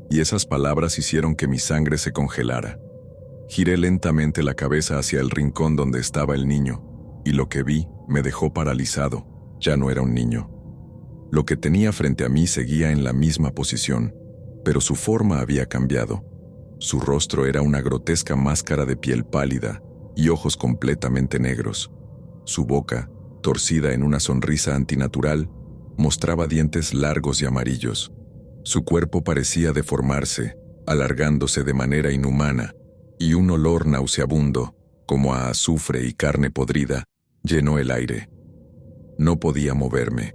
y esas palabras hicieron que mi sangre se congelara. Giré lentamente la cabeza hacia el rincón donde estaba el niño, y lo que vi me dejó paralizado. Ya no era un niño. Lo que tenía frente a mí seguía en la misma posición, pero su forma había cambiado. Su rostro era una grotesca máscara de piel pálida y ojos completamente negros. Su boca, torcida en una sonrisa antinatural, mostraba dientes largos y amarillos. Su cuerpo parecía deformarse, alargándose de manera inhumana, y un olor nauseabundo, como a azufre y carne podrida, llenó el aire. No podía moverme.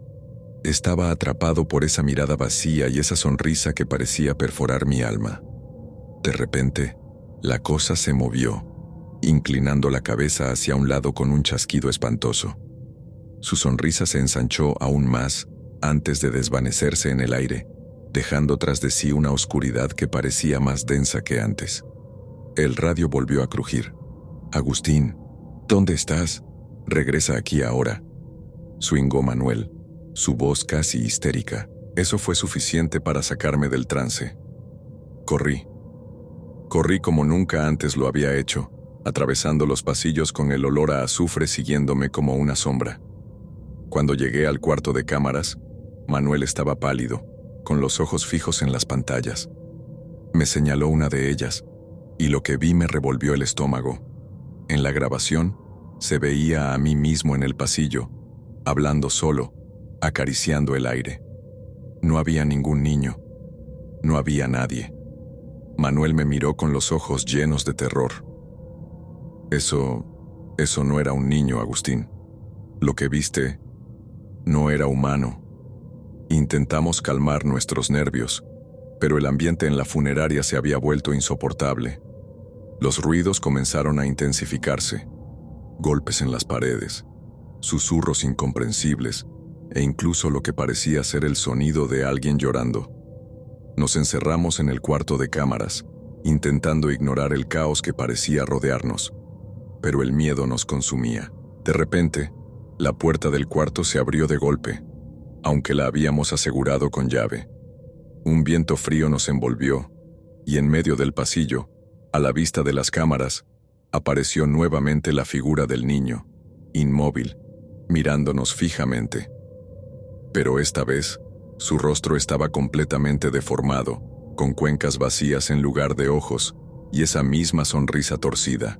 Estaba atrapado por esa mirada vacía y esa sonrisa que parecía perforar mi alma. De repente, la cosa se movió, inclinando la cabeza hacia un lado con un chasquido espantoso. Su sonrisa se ensanchó aún más antes de desvanecerse en el aire, dejando tras de sí una oscuridad que parecía más densa que antes. El radio volvió a crujir. «Agustín, ¿dónde estás? Regresa aquí ahora», suingó Manuel, su voz casi histérica. Eso fue suficiente para sacarme del trance. Corrí. Corrí como nunca antes lo había hecho, atravesando los pasillos con el olor a azufre siguiéndome como una sombra. Cuando llegué al cuarto de cámaras, Manuel estaba pálido, con los ojos fijos en las pantallas. Me señaló una de ellas, y lo que vi me revolvió el estómago. En la grabación, se veía a mí mismo en el pasillo, hablando solo, acariciando el aire. No había ningún niño. No había nadie. Manuel me miró con los ojos llenos de terror. Eso no era un niño, Agustín. Lo que viste no era humano. Intentamos calmar nuestros nervios, pero el ambiente en la funeraria se había vuelto insoportable. Los ruidos comenzaron a intensificarse. Golpes en las paredes, susurros incomprensibles, e incluso lo que parecía ser el sonido de alguien llorando. Nos encerramos en el cuarto de cámaras, intentando ignorar el caos que parecía rodearnos, pero el miedo nos consumía. De repente, la puerta del cuarto se abrió de golpe, aunque la habíamos asegurado con llave. Un viento frío nos envolvió, y en medio del pasillo, a la vista de las cámaras, apareció nuevamente la figura del niño, inmóvil, mirándonos fijamente. Pero esta vez, su rostro estaba completamente deformado, con cuencas vacías en lugar de ojos, y esa misma sonrisa torcida.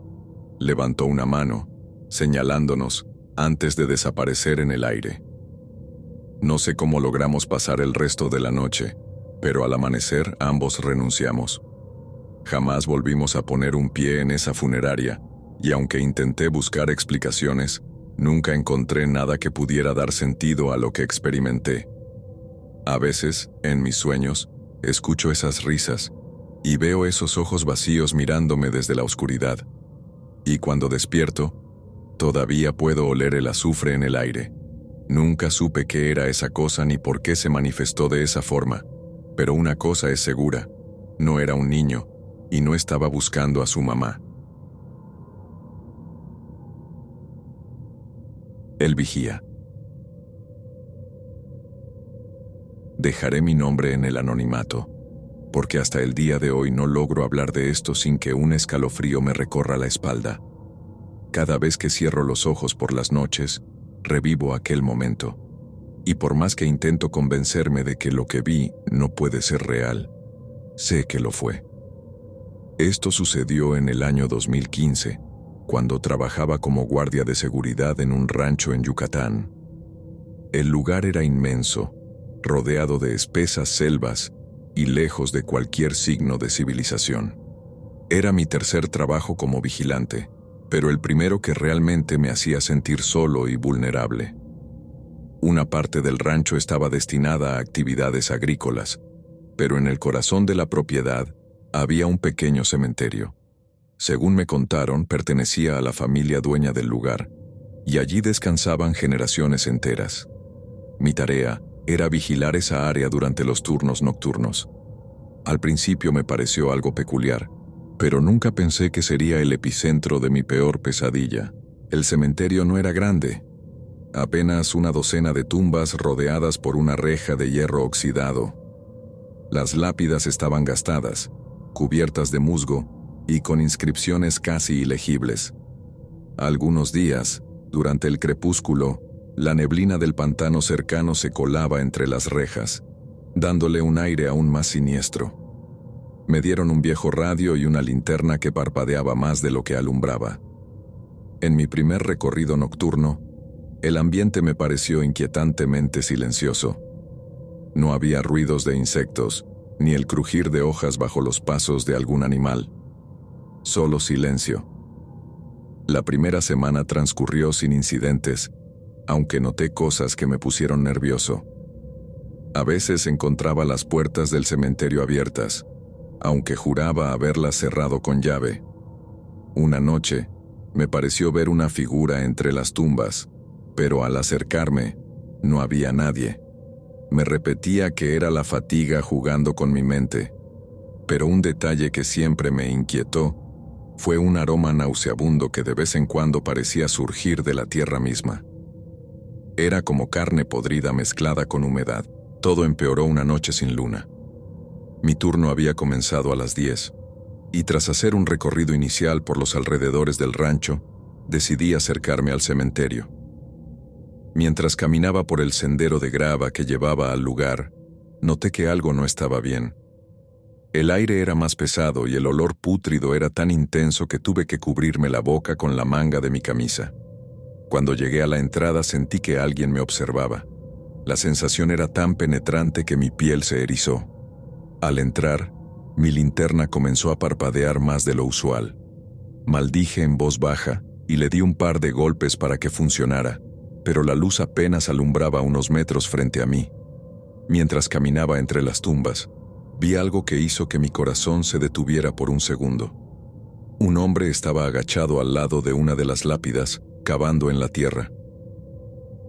Levantó una mano, señalándonos, antes de desaparecer en el aire. No sé cómo logramos pasar el resto de la noche, pero al amanecer ambos renunciamos. Jamás volvimos a poner un pie en esa funeraria, y aunque intenté buscar explicaciones, nunca encontré nada que pudiera dar sentido a lo que experimenté. A veces, en mis sueños, escucho esas risas y veo esos ojos vacíos mirándome desde la oscuridad. Y cuando despierto, todavía puedo oler el azufre en el aire. Nunca supe qué era esa cosa ni por qué se manifestó de esa forma, pero una cosa es segura: no era un niño y no estaba buscando a su mamá. El vigía. Dejaré mi nombre en el anonimato, porque hasta el día de hoy no logro hablar de esto sin que un escalofrío me recorra la espalda. Cada vez que cierro los ojos por las noches, revivo aquel momento, y por más que intento convencerme de que lo que vi no puede ser real, sé que lo fue. Esto sucedió en el año 2015, cuando trabajaba como guardia de seguridad en un rancho en Yucatán. El lugar era inmenso, rodeado de espesas selvas y lejos de cualquier signo de civilización. Era mi tercer trabajo como vigilante, pero el primero que realmente me hacía sentir solo y vulnerable. Una parte del rancho estaba destinada a actividades agrícolas, pero en el corazón de la propiedad había un pequeño cementerio. Según me contaron, pertenecía a la familia dueña del lugar, y allí descansaban generaciones enteras. Mi tarea era vigilar esa área durante los turnos nocturnos. Al principio me pareció algo peculiar, pero nunca pensé que sería el epicentro de mi peor pesadilla. El cementerio no era grande, apenas una docena de tumbas rodeadas por una reja de hierro oxidado. Las lápidas estaban gastadas, cubiertas de musgo y con inscripciones casi ilegibles. Algunos días, durante el crepúsculo, la neblina del pantano cercano se colaba entre las rejas, dándole un aire aún más siniestro. Me dieron un viejo radio y una linterna que parpadeaba más de lo que alumbraba. En mi primer recorrido nocturno, el ambiente me pareció inquietantemente silencioso. No había ruidos de insectos, ni el crujir de hojas bajo los pasos de algún animal. Solo silencio. La primera semana transcurrió sin incidentes, aunque noté cosas que me pusieron nervioso. A veces encontraba las puertas del cementerio abiertas, aunque juraba haberlas cerrado con llave. Una noche, me pareció ver una figura entre las tumbas, pero al acercarme, no había nadie. Me repetía que era la fatiga jugando con mi mente, pero un detalle que siempre me inquietó fue un aroma nauseabundo que de vez en cuando parecía surgir de la tierra misma. Era como carne podrida mezclada con humedad. Todo empeoró una noche sin luna. Mi turno había comenzado a las 10, y tras hacer un recorrido inicial por los alrededores del rancho, decidí acercarme al cementerio. Mientras caminaba por el sendero de grava que llevaba al lugar, noté que algo no estaba bien. El aire era más pesado y el olor pútrido era tan intenso que tuve que cubrirme la boca con la manga de mi camisa. Cuando llegué a la entrada sentí que alguien me observaba. La sensación era tan penetrante que mi piel se erizó. Al entrar, mi linterna comenzó a parpadear más de lo usual. Maldije en voz baja y le di un par de golpes para que funcionara, pero la luz apenas alumbraba unos metros frente a mí. Mientras caminaba entre las tumbas, vi algo que hizo que mi corazón se detuviera por un segundo. Un hombre estaba agachado al lado de una de las lápidas, cavando en la tierra.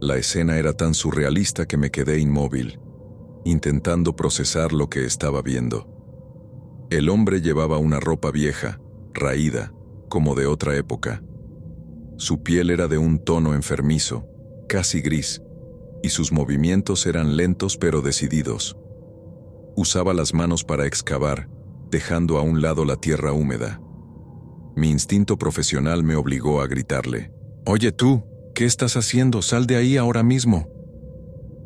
La escena era tan surrealista que me quedé inmóvil, intentando procesar lo que estaba viendo. El hombre llevaba una ropa vieja, raída, como de otra época. Su piel era de un tono enfermizo, casi gris, y sus movimientos eran lentos pero decididos. Usaba las manos para excavar, dejando a un lado la tierra húmeda. Mi instinto profesional me obligó a gritarle: «Oye tú, ¿qué estás haciendo? Sal de ahí ahora mismo».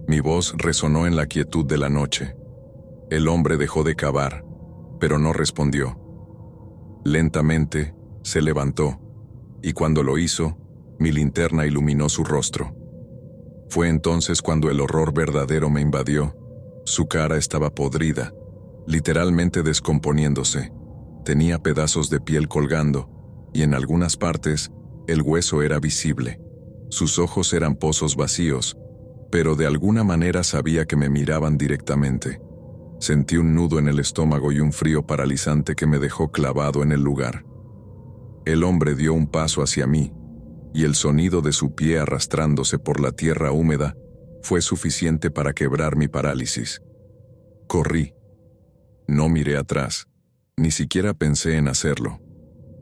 Mi voz resonó en la quietud de la noche. El hombre dejó de cavar, pero no respondió. Lentamente, se levantó, y cuando lo hizo, mi linterna iluminó su rostro. Fue entonces cuando el horror verdadero me invadió. Su cara estaba podrida, literalmente descomponiéndose. Tenía pedazos de piel colgando, y en algunas partes, el hueso era visible. Sus ojos eran pozos vacíos, pero de alguna manera sabía que me miraban directamente. Sentí un nudo en el estómago y un frío paralizante que me dejó clavado en el lugar. El hombre dio un paso hacia mí, y el sonido de su pie arrastrándose por la tierra húmeda fue suficiente para quebrar mi parálisis. Corrí. No miré atrás, ni siquiera pensé en hacerlo.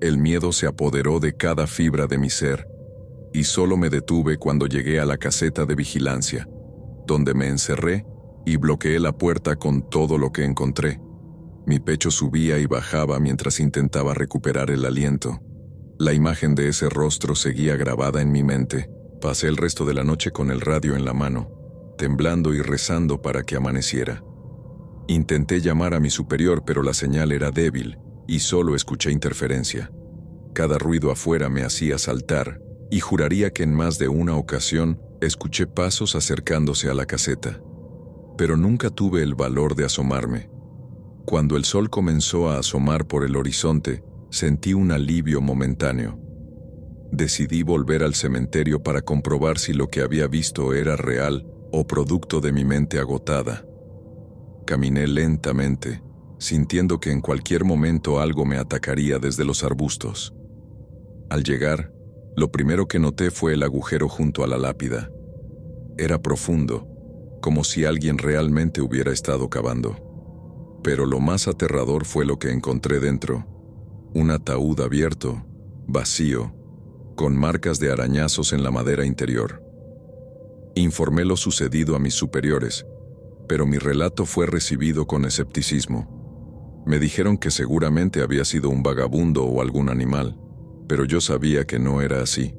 El miedo se apoderó de cada fibra de mi ser, y solo me detuve cuando llegué a la caseta de vigilancia, donde me encerré y bloqueé la puerta con todo lo que encontré. Mi pecho subía y bajaba mientras intentaba recuperar el aliento. La imagen de ese rostro seguía grabada en mi mente. Pasé el resto de la noche con el radio en la mano, temblando y rezando para que amaneciera. Intenté llamar a mi superior, pero la señal era débil y solo escuché interferencia. Cada ruido afuera me hacía saltar, y juraría que en más de una ocasión escuché pasos acercándose a la caseta. Pero nunca tuve el valor de asomarme. Cuando el sol comenzó a asomar por el horizonte, sentí un alivio momentáneo. Decidí volver al cementerio para comprobar si lo que había visto era real o producto de mi mente agotada. Caminé lentamente, sintiendo que en cualquier momento algo me atacaría desde los arbustos. Al llegar, lo primero que noté fue el agujero junto a la lápida. Era profundo, como si alguien realmente hubiera estado cavando. Pero lo más aterrador fue lo que encontré dentro: un ataúd abierto, vacío, con marcas de arañazos en la madera interior. Informé lo sucedido a mis superiores, pero mi relato fue recibido con escepticismo. Me dijeron que seguramente había sido un vagabundo o algún animal, pero yo sabía que no era así.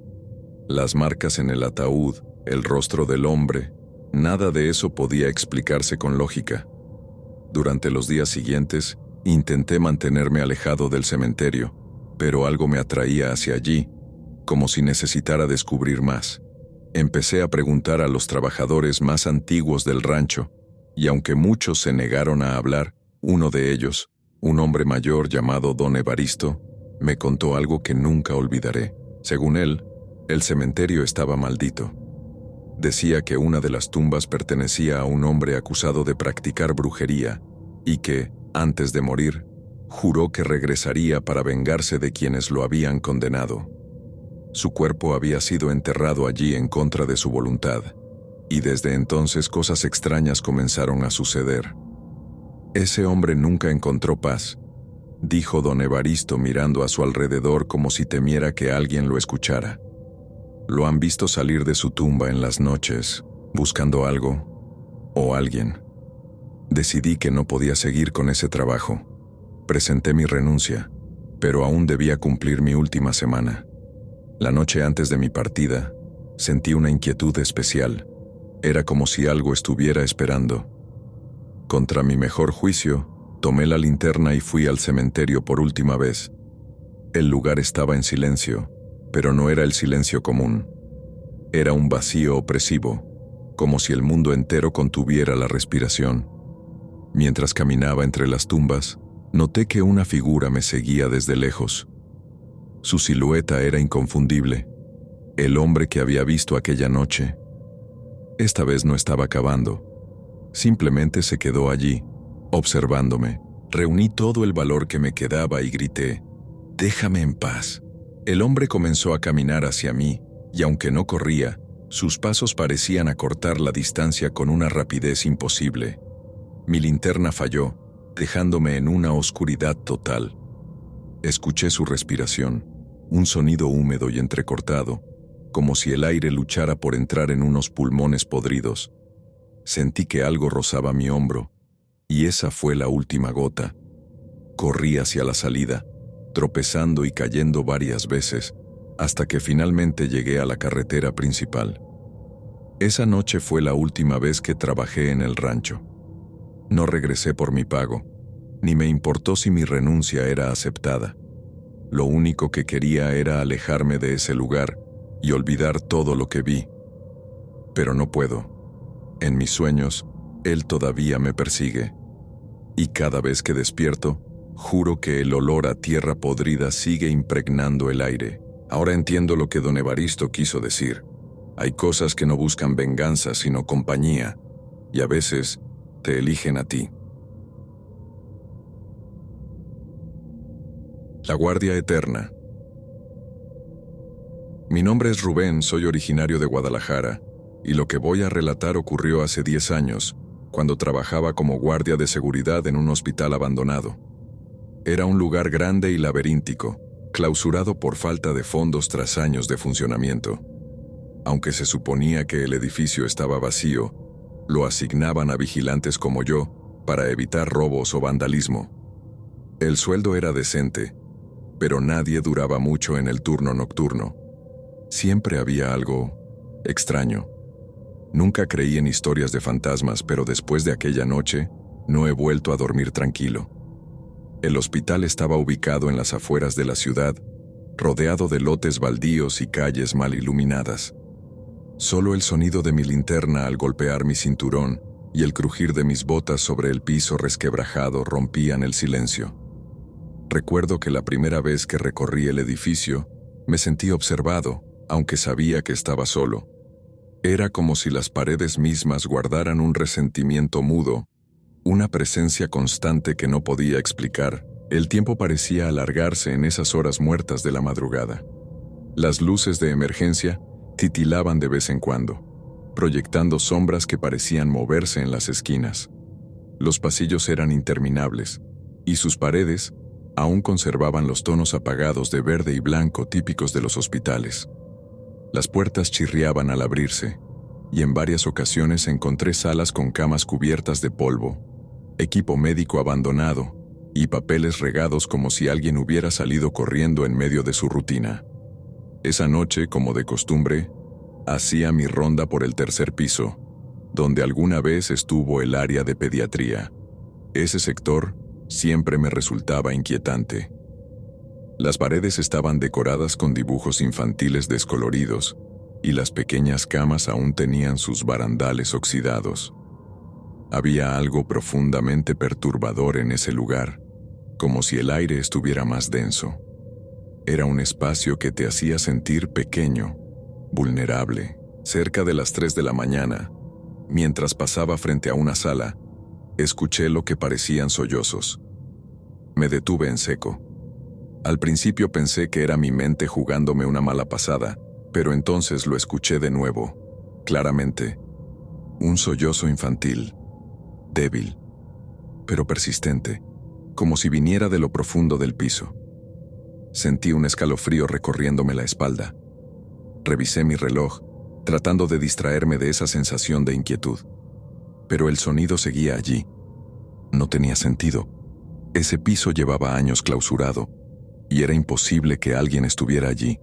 Las marcas en el ataúd, el rostro del hombre, nada de eso podía explicarse con lógica. Durante los días siguientes, intenté mantenerme alejado del cementerio, pero algo me atraía hacia allí, como si necesitara descubrir más. Empecé a preguntar a los trabajadores más antiguos del rancho, y aunque muchos se negaron a hablar, uno de ellos, un hombre mayor llamado Don Evaristo, me contó algo que nunca olvidaré. Según él, el cementerio estaba maldito. Decía que una de las tumbas pertenecía a un hombre acusado de practicar brujería y que, antes de morir, juró que regresaría para vengarse de quienes lo habían condenado. Su cuerpo había sido enterrado allí en contra de su voluntad, y desde entonces cosas extrañas comenzaron a suceder. Ese hombre nunca encontró paz, dijo don Evaristo mirando a su alrededor como si temiera que alguien lo escuchara. Lo han visto salir de su tumba en las noches, buscando algo o alguien. Decidí que no podía seguir con ese trabajo. Presenté mi renuncia, pero aún debía cumplir mi última semana. La noche antes de mi partida, sentí una inquietud especial. Era como si algo estuviera esperando. Contra mi mejor juicio, tomé la linterna y fui al cementerio por última vez. El lugar estaba en silencio, pero no era el silencio común. Era un vacío opresivo, como si el mundo entero contuviera la respiración. Mientras caminaba entre las tumbas, noté que una figura me seguía desde lejos. Su silueta era inconfundible, el hombre que había visto aquella noche. Esta vez no estaba cavando, simplemente se quedó allí, observándome. Reuní todo el valor que me quedaba y grité: «Déjame en paz». El hombre comenzó a caminar hacia mí, y aunque no corría, sus pasos parecían acortar la distancia con una rapidez imposible. Mi linterna falló, dejándome en una oscuridad total. Escuché su respiración, un sonido húmedo y entrecortado, como si el aire luchara por entrar en unos pulmones podridos. Sentí que algo rozaba mi hombro, y esa fue la última gota. Corrí hacia la salida, tropezando y cayendo varias veces, hasta que finalmente llegué a la carretera principal. Esa noche fue la última vez que trabajé en el rancho. No regresé por mi pago, ni me importó si mi renuncia era aceptada. Lo único que quería era alejarme de ese lugar y olvidar todo lo que vi. Pero no puedo. En mis sueños, Él todavía me persigue, y cada vez que despierto, juro que el olor a tierra podrida sigue impregnando el aire. Ahora entiendo lo que don Evaristo quiso decir. Hay cosas que no buscan venganza sino compañía, y a veces te eligen a ti. La Guardia Eterna. Mi nombre es Rubén, soy originario de Guadalajara, y lo que voy a relatar ocurrió hace 10 años, cuando trabajaba como guardia de seguridad en un hospital abandonado. Era un lugar grande y laberíntico, clausurado por falta de fondos tras años de funcionamiento. Aunque se suponía que el edificio estaba vacío, lo asignaban a vigilantes como yo para evitar robos o vandalismo. El sueldo era decente, pero nadie duraba mucho en el turno nocturno. Siempre había algo extraño. Nunca creí en historias de fantasmas, pero después de aquella noche, no he vuelto a dormir tranquilo. El hospital estaba ubicado en las afueras de la ciudad, rodeado de lotes baldíos y calles mal iluminadas. Solo el sonido de mi linterna al golpear mi cinturón y el crujir de mis botas sobre el piso resquebrajado rompían el silencio. Recuerdo que la primera vez que recorrí el edificio, me sentí observado, aunque sabía que estaba solo. Era como si las paredes mismas guardaran un resentimiento mudo, una presencia constante que no podía explicar. El tiempo parecía alargarse en esas horas muertas de la madrugada. Las luces de emergencia titilaban de vez en cuando, proyectando sombras que parecían moverse en las esquinas. Los pasillos eran interminables, y sus paredes aún conservaban los tonos apagados de verde y blanco típicos de los hospitales. Las puertas chirriaban al abrirse, y en varias ocasiones encontré salas con camas cubiertas de polvo, equipo médico abandonado y papeles regados como si alguien hubiera salido corriendo en medio de su rutina. Esa noche, como de costumbre, hacía mi ronda por el tercer piso, donde alguna vez estuvo el área de pediatría. Ese sector siempre me resultaba inquietante. Las paredes estaban decoradas con dibujos infantiles descoloridos, y las pequeñas camas aún tenían sus barandales oxidados. Había algo profundamente perturbador en ese lugar, como si el aire estuviera más denso. Era un espacio que te hacía sentir pequeño, vulnerable. Cerca de las 3 de la mañana, mientras pasaba frente a una sala, escuché lo que parecían sollozos. Me detuve en seco. Al principio pensé que era mi mente jugándome una mala pasada, pero entonces lo escuché de nuevo, claramente. Un sollozo infantil, débil, pero persistente, como si viniera de lo profundo del piso. Sentí un escalofrío recorriéndome la espalda. Revisé mi reloj, tratando de distraerme de esa sensación de inquietud. Pero el sonido seguía allí. No tenía sentido. Ese piso llevaba años clausurado, y era imposible que alguien estuviera allí.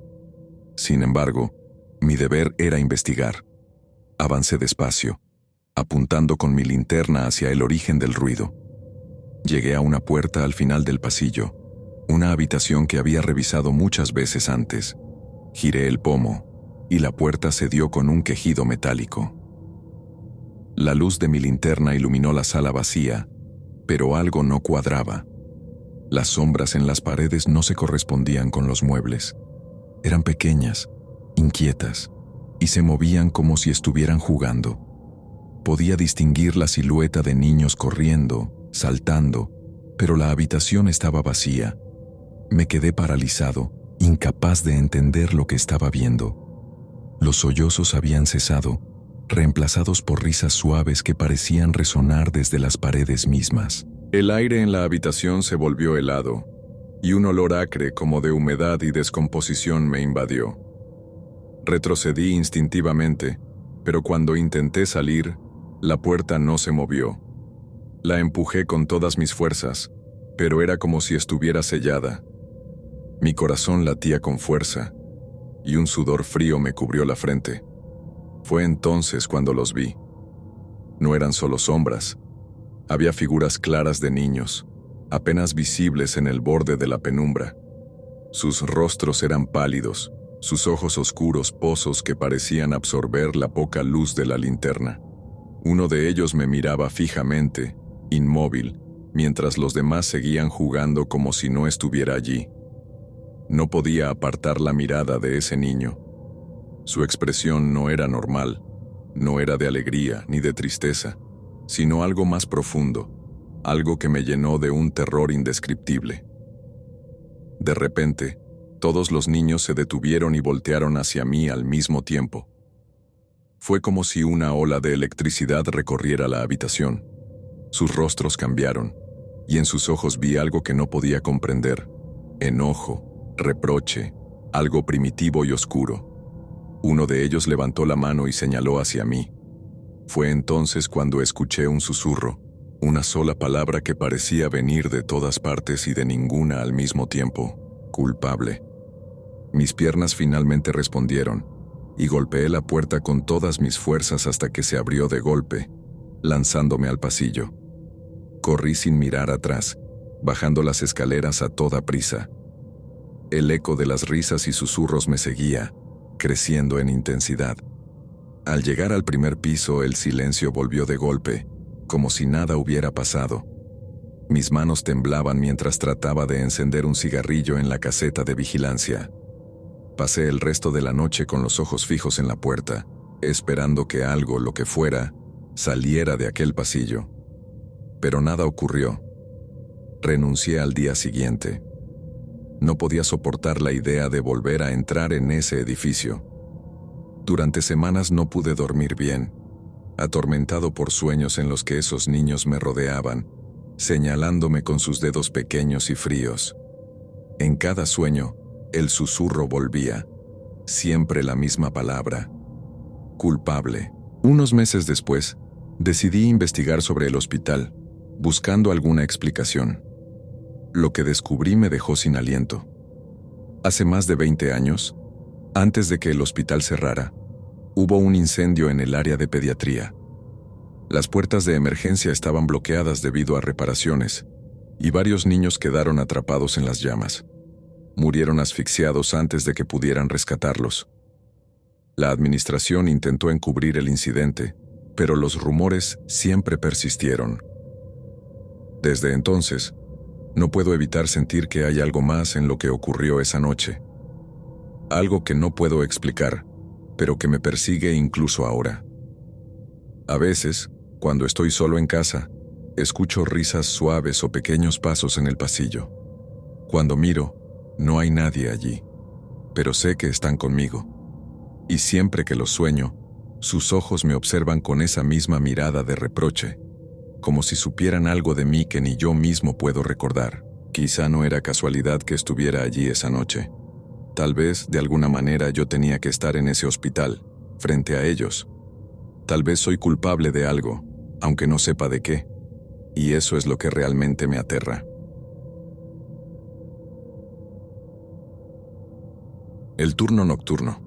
Sin embargo, mi deber era investigar. Avancé despacio, apuntando con mi linterna hacia el origen del ruido. Llegué a una puerta al final del pasillo, una habitación que había revisado muchas veces antes. Giré el pomo, y la puerta cedió con un quejido metálico. La luz de mi linterna iluminó la sala vacía, pero algo no cuadraba. Las sombras en las paredes no se correspondían con los muebles. Eran pequeñas, inquietas, y se movían como si estuvieran jugando. Podía distinguir la silueta de niños corriendo, saltando, pero la habitación estaba vacía. Me quedé paralizado, incapaz de entender lo que estaba viendo. Los sollozos habían cesado, reemplazados por risas suaves que parecían resonar desde las paredes mismas. El aire en la habitación se volvió helado, y un olor acre como de humedad y descomposición me invadió. Retrocedí instintivamente, pero cuando intenté salir, la puerta no se movió. La empujé con todas mis fuerzas, pero era como si estuviera sellada. Mi corazón latía con fuerza, y un sudor frío me cubrió la frente. Fue entonces cuando los vi. No eran solo sombras. Había figuras claras de niños, apenas visibles en el borde de la penumbra. Sus rostros eran pálidos, sus ojos oscuros pozos que parecían absorber la poca luz de la linterna. Uno de ellos me miraba fijamente, inmóvil, mientras los demás seguían jugando como si no estuviera allí. No podía apartar la mirada de ese niño. Su expresión no era normal, no era de alegría ni de tristeza, sino algo más profundo, algo que me llenó de un terror indescriptible. De repente, todos los niños se detuvieron y voltearon hacia mí al mismo tiempo. Fue como si una ola de electricidad recorriera la habitación. Sus rostros cambiaron, y en sus ojos vi algo que no podía comprender: enojo, reproche, algo primitivo y oscuro. Uno de ellos levantó la mano y señaló hacia mí. Fue entonces cuando escuché un susurro, una sola palabra que parecía venir de todas partes y de ninguna al mismo tiempo: culpable. Mis piernas finalmente respondieron, y golpeé la puerta con todas mis fuerzas hasta que se abrió de golpe, lanzándome al pasillo. Corrí sin mirar atrás, bajando las escaleras a toda prisa. El eco de las risas y susurros me seguía, creciendo en intensidad. Al llegar al primer piso, el silencio volvió de golpe, como si nada hubiera pasado. Mis manos temblaban mientras trataba de encender un cigarrillo en la caseta de vigilancia. Pasé el resto de la noche con los ojos fijos en la puerta, esperando que algo, lo que fuera, saliera de aquel pasillo. Pero nada ocurrió. Renuncié al día siguiente. No podía soportar la idea de volver a entrar en ese edificio. Durante semanas no pude dormir bien, atormentado por sueños en los que esos niños me rodeaban, señalándome con sus dedos pequeños y fríos. En cada sueño, el susurro volvía, siempre la misma palabra: culpable. Unos meses después, decidí investigar sobre el hospital, buscando alguna explicación. Lo que descubrí me dejó sin aliento. Hace más de 20 años, antes de que el hospital cerrara, hubo un incendio en el área de pediatría. Las puertas de emergencia estaban bloqueadas debido a reparaciones, y varios niños quedaron atrapados en las llamas. Murieron asfixiados antes de que pudieran rescatarlos. La administración intentó encubrir el incidente, pero los rumores siempre persistieron. Desde entonces, no puedo evitar sentir que hay algo más en lo que ocurrió esa noche. Algo que no puedo explicar, pero que me persigue incluso ahora. A veces, cuando estoy solo en casa, escucho risas suaves o pequeños pasos en el pasillo. Cuando miro, no hay nadie allí, pero sé que están conmigo. Y siempre que los sueño, sus ojos me observan con esa misma mirada de reproche, como si supieran algo de mí que ni yo mismo puedo recordar. Quizá no era casualidad que estuviera allí esa noche. Tal vez, de alguna manera, yo tenía que estar en ese hospital, frente a ellos. Tal vez soy culpable de algo, aunque no sepa de qué, y eso es lo que realmente me aterra. El turno nocturno.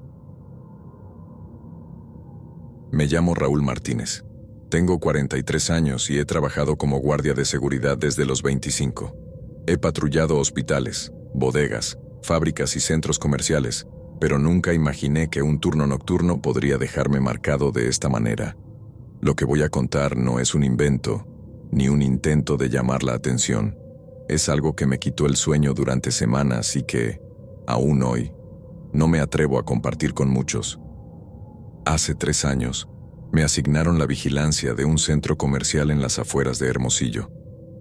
Me llamo Raúl Martínez. Tengo 43 años y he trabajado como guardia de seguridad desde los 25. He patrullado hospitales, bodegas, fábricas y centros comerciales, pero nunca imaginé que un turno nocturno podría dejarme marcado de esta manera. Lo que voy a contar no es un invento, ni un intento de llamar la atención. Es algo que me quitó el sueño durante semanas y que, aún hoy, no me atrevo a compartir con muchos. Hace 3 años, me asignaron la vigilancia de un centro comercial en las afueras de Hermosillo.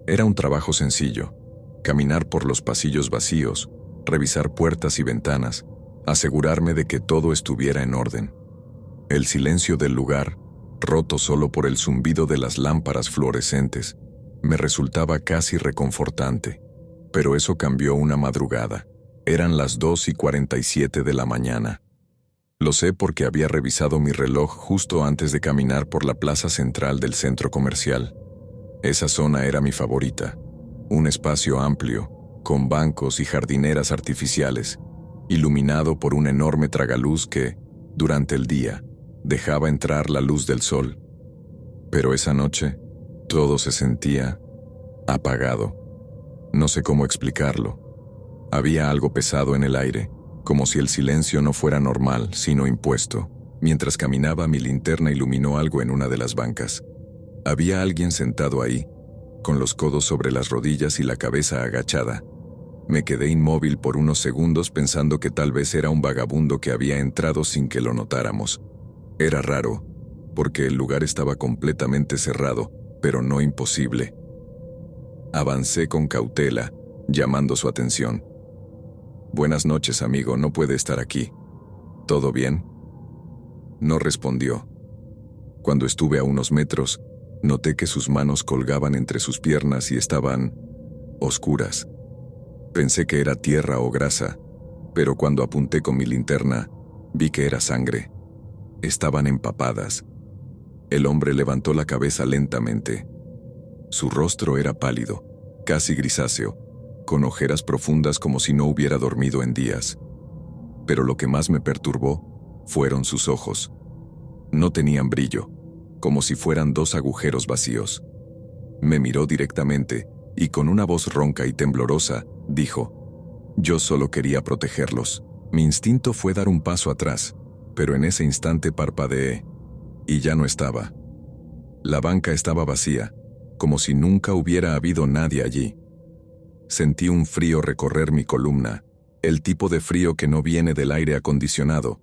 Era un trabajo sencillo: caminar por los pasillos vacíos, revisar puertas y ventanas, asegurarme de que todo estuviera en orden. El silencio del lugar, roto solo por el zumbido de las lámparas fluorescentes, me resultaba casi reconfortante. Pero eso cambió una madrugada. Eran las 2:47 de la mañana. Lo sé porque había revisado mi reloj justo antes de caminar por la plaza central del centro comercial. Esa zona era mi favorita. Un espacio amplio, con bancos y jardineras artificiales, iluminado por un enorme tragaluz que, durante el día, dejaba entrar la luz del sol. Pero esa noche, todo se sentía apagado. No sé cómo explicarlo. Había algo pesado en el aire, como si el silencio no fuera normal, sino impuesto. Mientras caminaba, mi linterna iluminó algo en una de las bancas. Había alguien sentado ahí, con los codos sobre las rodillas y la cabeza agachada. Me quedé inmóvil por unos segundos pensando que tal vez era un vagabundo que había entrado sin que lo notáramos. Era raro, porque el lugar estaba completamente cerrado, pero no imposible. Avancé con cautela, llamando su atención. «Buenas noches, amigo, no puede estar aquí. ¿Todo bien?». No respondió. Cuando estuve a unos metros, noté que sus manos colgaban entre sus piernas y estaban oscuras. Pensé que era tierra o grasa, pero cuando apunté con mi linterna, vi que era sangre. Estaban empapadas. El hombre levantó la cabeza lentamente. Su rostro era pálido, casi grisáceo, con ojeras profundas como si no hubiera dormido en días. Pero lo que más me perturbó fueron sus ojos. No tenían brillo, como si fueran dos agujeros vacíos. Me miró directamente y con una voz ronca y temblorosa, dijo: «Yo solo quería protegerlos». Mi instinto fue dar un paso atrás, pero en ese instante parpadeé, y ya no estaba. La banca estaba vacía, como si nunca hubiera habido nadie allí. Sentí un frío recorrer mi columna, el tipo de frío que no viene del aire acondicionado,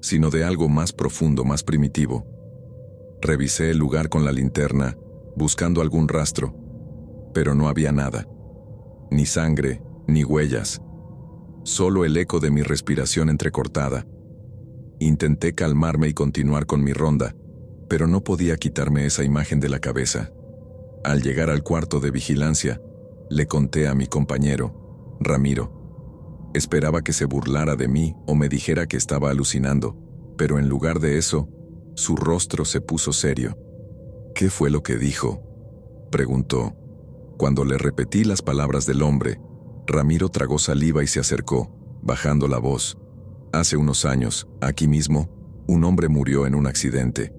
sino de algo más profundo, más primitivo. Revisé el lugar con la linterna, buscando algún rastro, pero no había nada. Ni sangre, ni huellas. Solo el eco de mi respiración entrecortada. Intenté calmarme y continuar con mi ronda, pero no podía quitarme esa imagen de la cabeza. Al llegar al cuarto de vigilancia, le conté a mi compañero, Ramiro. Esperaba que se burlara de mí o me dijera que estaba alucinando, pero en lugar de eso, su rostro se puso serio. «¿Qué fue lo que dijo?», preguntó. Cuando le repetí las palabras del hombre, Ramiro tragó saliva y se acercó, bajando la voz. «Hace unos años, aquí mismo, un hombre murió en un accidente.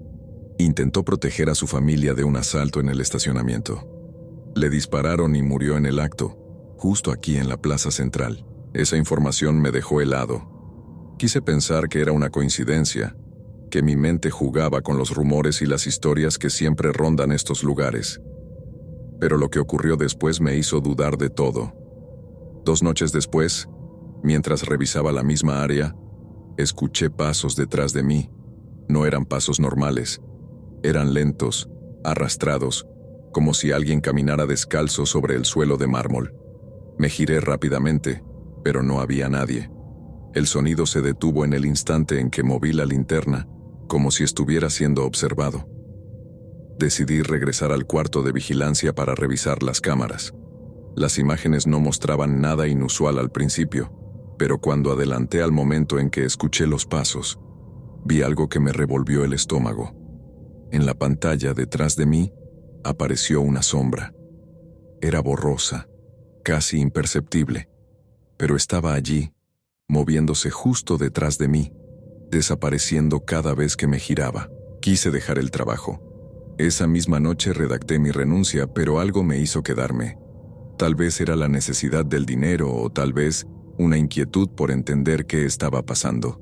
Intentó proteger a su familia de un asalto en el estacionamiento. Le dispararon y murió en el acto, justo aquí en la plaza central». Esa información me dejó helado. Quise pensar que era una coincidencia, que mi mente jugaba con los rumores y las historias que siempre rondan estos lugares. Pero lo que ocurrió después me hizo dudar de todo. 2 noches después, mientras revisaba la misma área, escuché pasos detrás de mí. No eran pasos normales. Eran lentos, arrastrados, como si alguien caminara descalzo sobre el suelo de mármol. Me giré rápidamente, pero no había nadie. El sonido se detuvo en el instante en que moví la linterna, como si estuviera siendo observado. Decidí regresar al cuarto de vigilancia para revisar las cámaras. Las imágenes no mostraban nada inusual al principio, pero cuando adelanté al momento en que escuché los pasos, vi algo que me revolvió el estómago. En la pantalla detrás de mí apareció una sombra. Era borrosa, casi imperceptible, pero estaba allí, moviéndose justo detrás de mí, desapareciendo cada vez que me giraba. Quise dejar el trabajo. Esa misma noche redacté mi renuncia, pero algo me hizo quedarme. Tal vez era la necesidad del dinero o tal vez una inquietud por entender qué estaba pasando.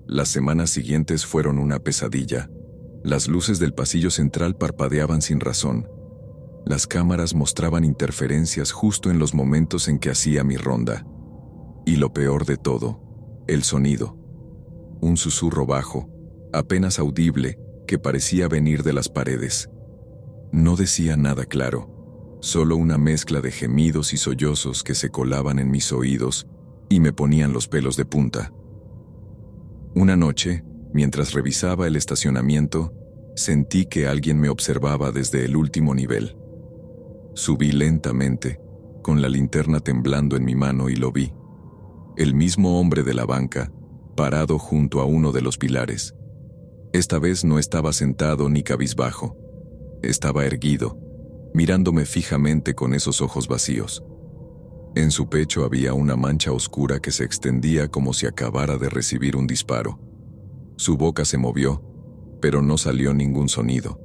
Las semanas siguientes fueron una pesadilla. Las luces del pasillo central parpadeaban sin razón. Las cámaras mostraban interferencias justo en los momentos en que hacía mi ronda. Y lo peor de todo, el sonido. Un susurro bajo, apenas audible, que parecía venir de las paredes. No decía nada claro, solo una mezcla de gemidos y sollozos que se colaban en mis oídos y me ponían los pelos de punta. Una noche, mientras revisaba el estacionamiento, sentí que alguien me observaba desde el último nivel. Subí lentamente, con la linterna temblando en mi mano y lo vi. El mismo hombre de la banca, parado junto a uno de los pilares. Esta vez no estaba sentado ni cabizbajo. Estaba erguido, mirándome fijamente con esos ojos vacíos. En su pecho había una mancha oscura que se extendía como si acabara de recibir un disparo. Su boca se movió, pero no salió ningún sonido.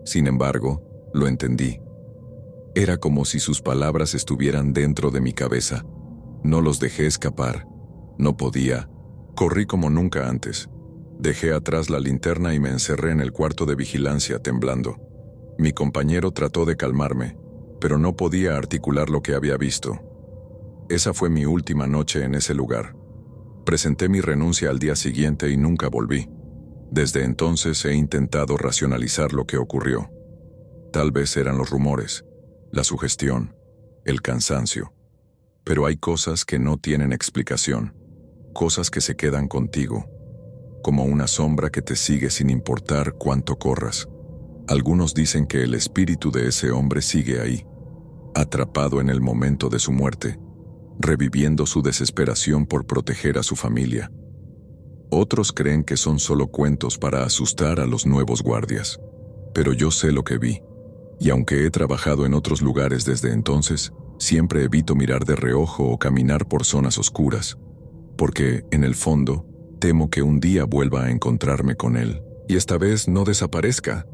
Sin embargo, lo entendí. Era como si sus palabras estuvieran dentro de mi cabeza. No los dejé escapar. No podía. Corrí como nunca antes. Dejé atrás la linterna y me encerré en el cuarto de vigilancia temblando. Mi compañero trató de calmarme, pero no podía articular lo que había visto. Esa fue mi última noche en ese lugar. Presenté mi renuncia al día siguiente y nunca volví. Desde entonces he intentado racionalizar lo que ocurrió. Tal vez eran los rumores, la sugestión, el cansancio. Pero hay cosas que no tienen explicación, cosas que se quedan contigo, como una sombra que te sigue sin importar cuánto corras. Algunos dicen que el espíritu de ese hombre sigue ahí, atrapado en el momento de su muerte, reviviendo su desesperación por proteger a su familia. Otros creen que son solo cuentos para asustar a los nuevos guardias. Pero yo sé lo que vi, y aunque he trabajado en otros lugares desde entonces, siempre evito mirar de reojo o caminar por zonas oscuras, porque, en el fondo, temo que un día vuelva a encontrarme con él, y esta vez no desaparezca,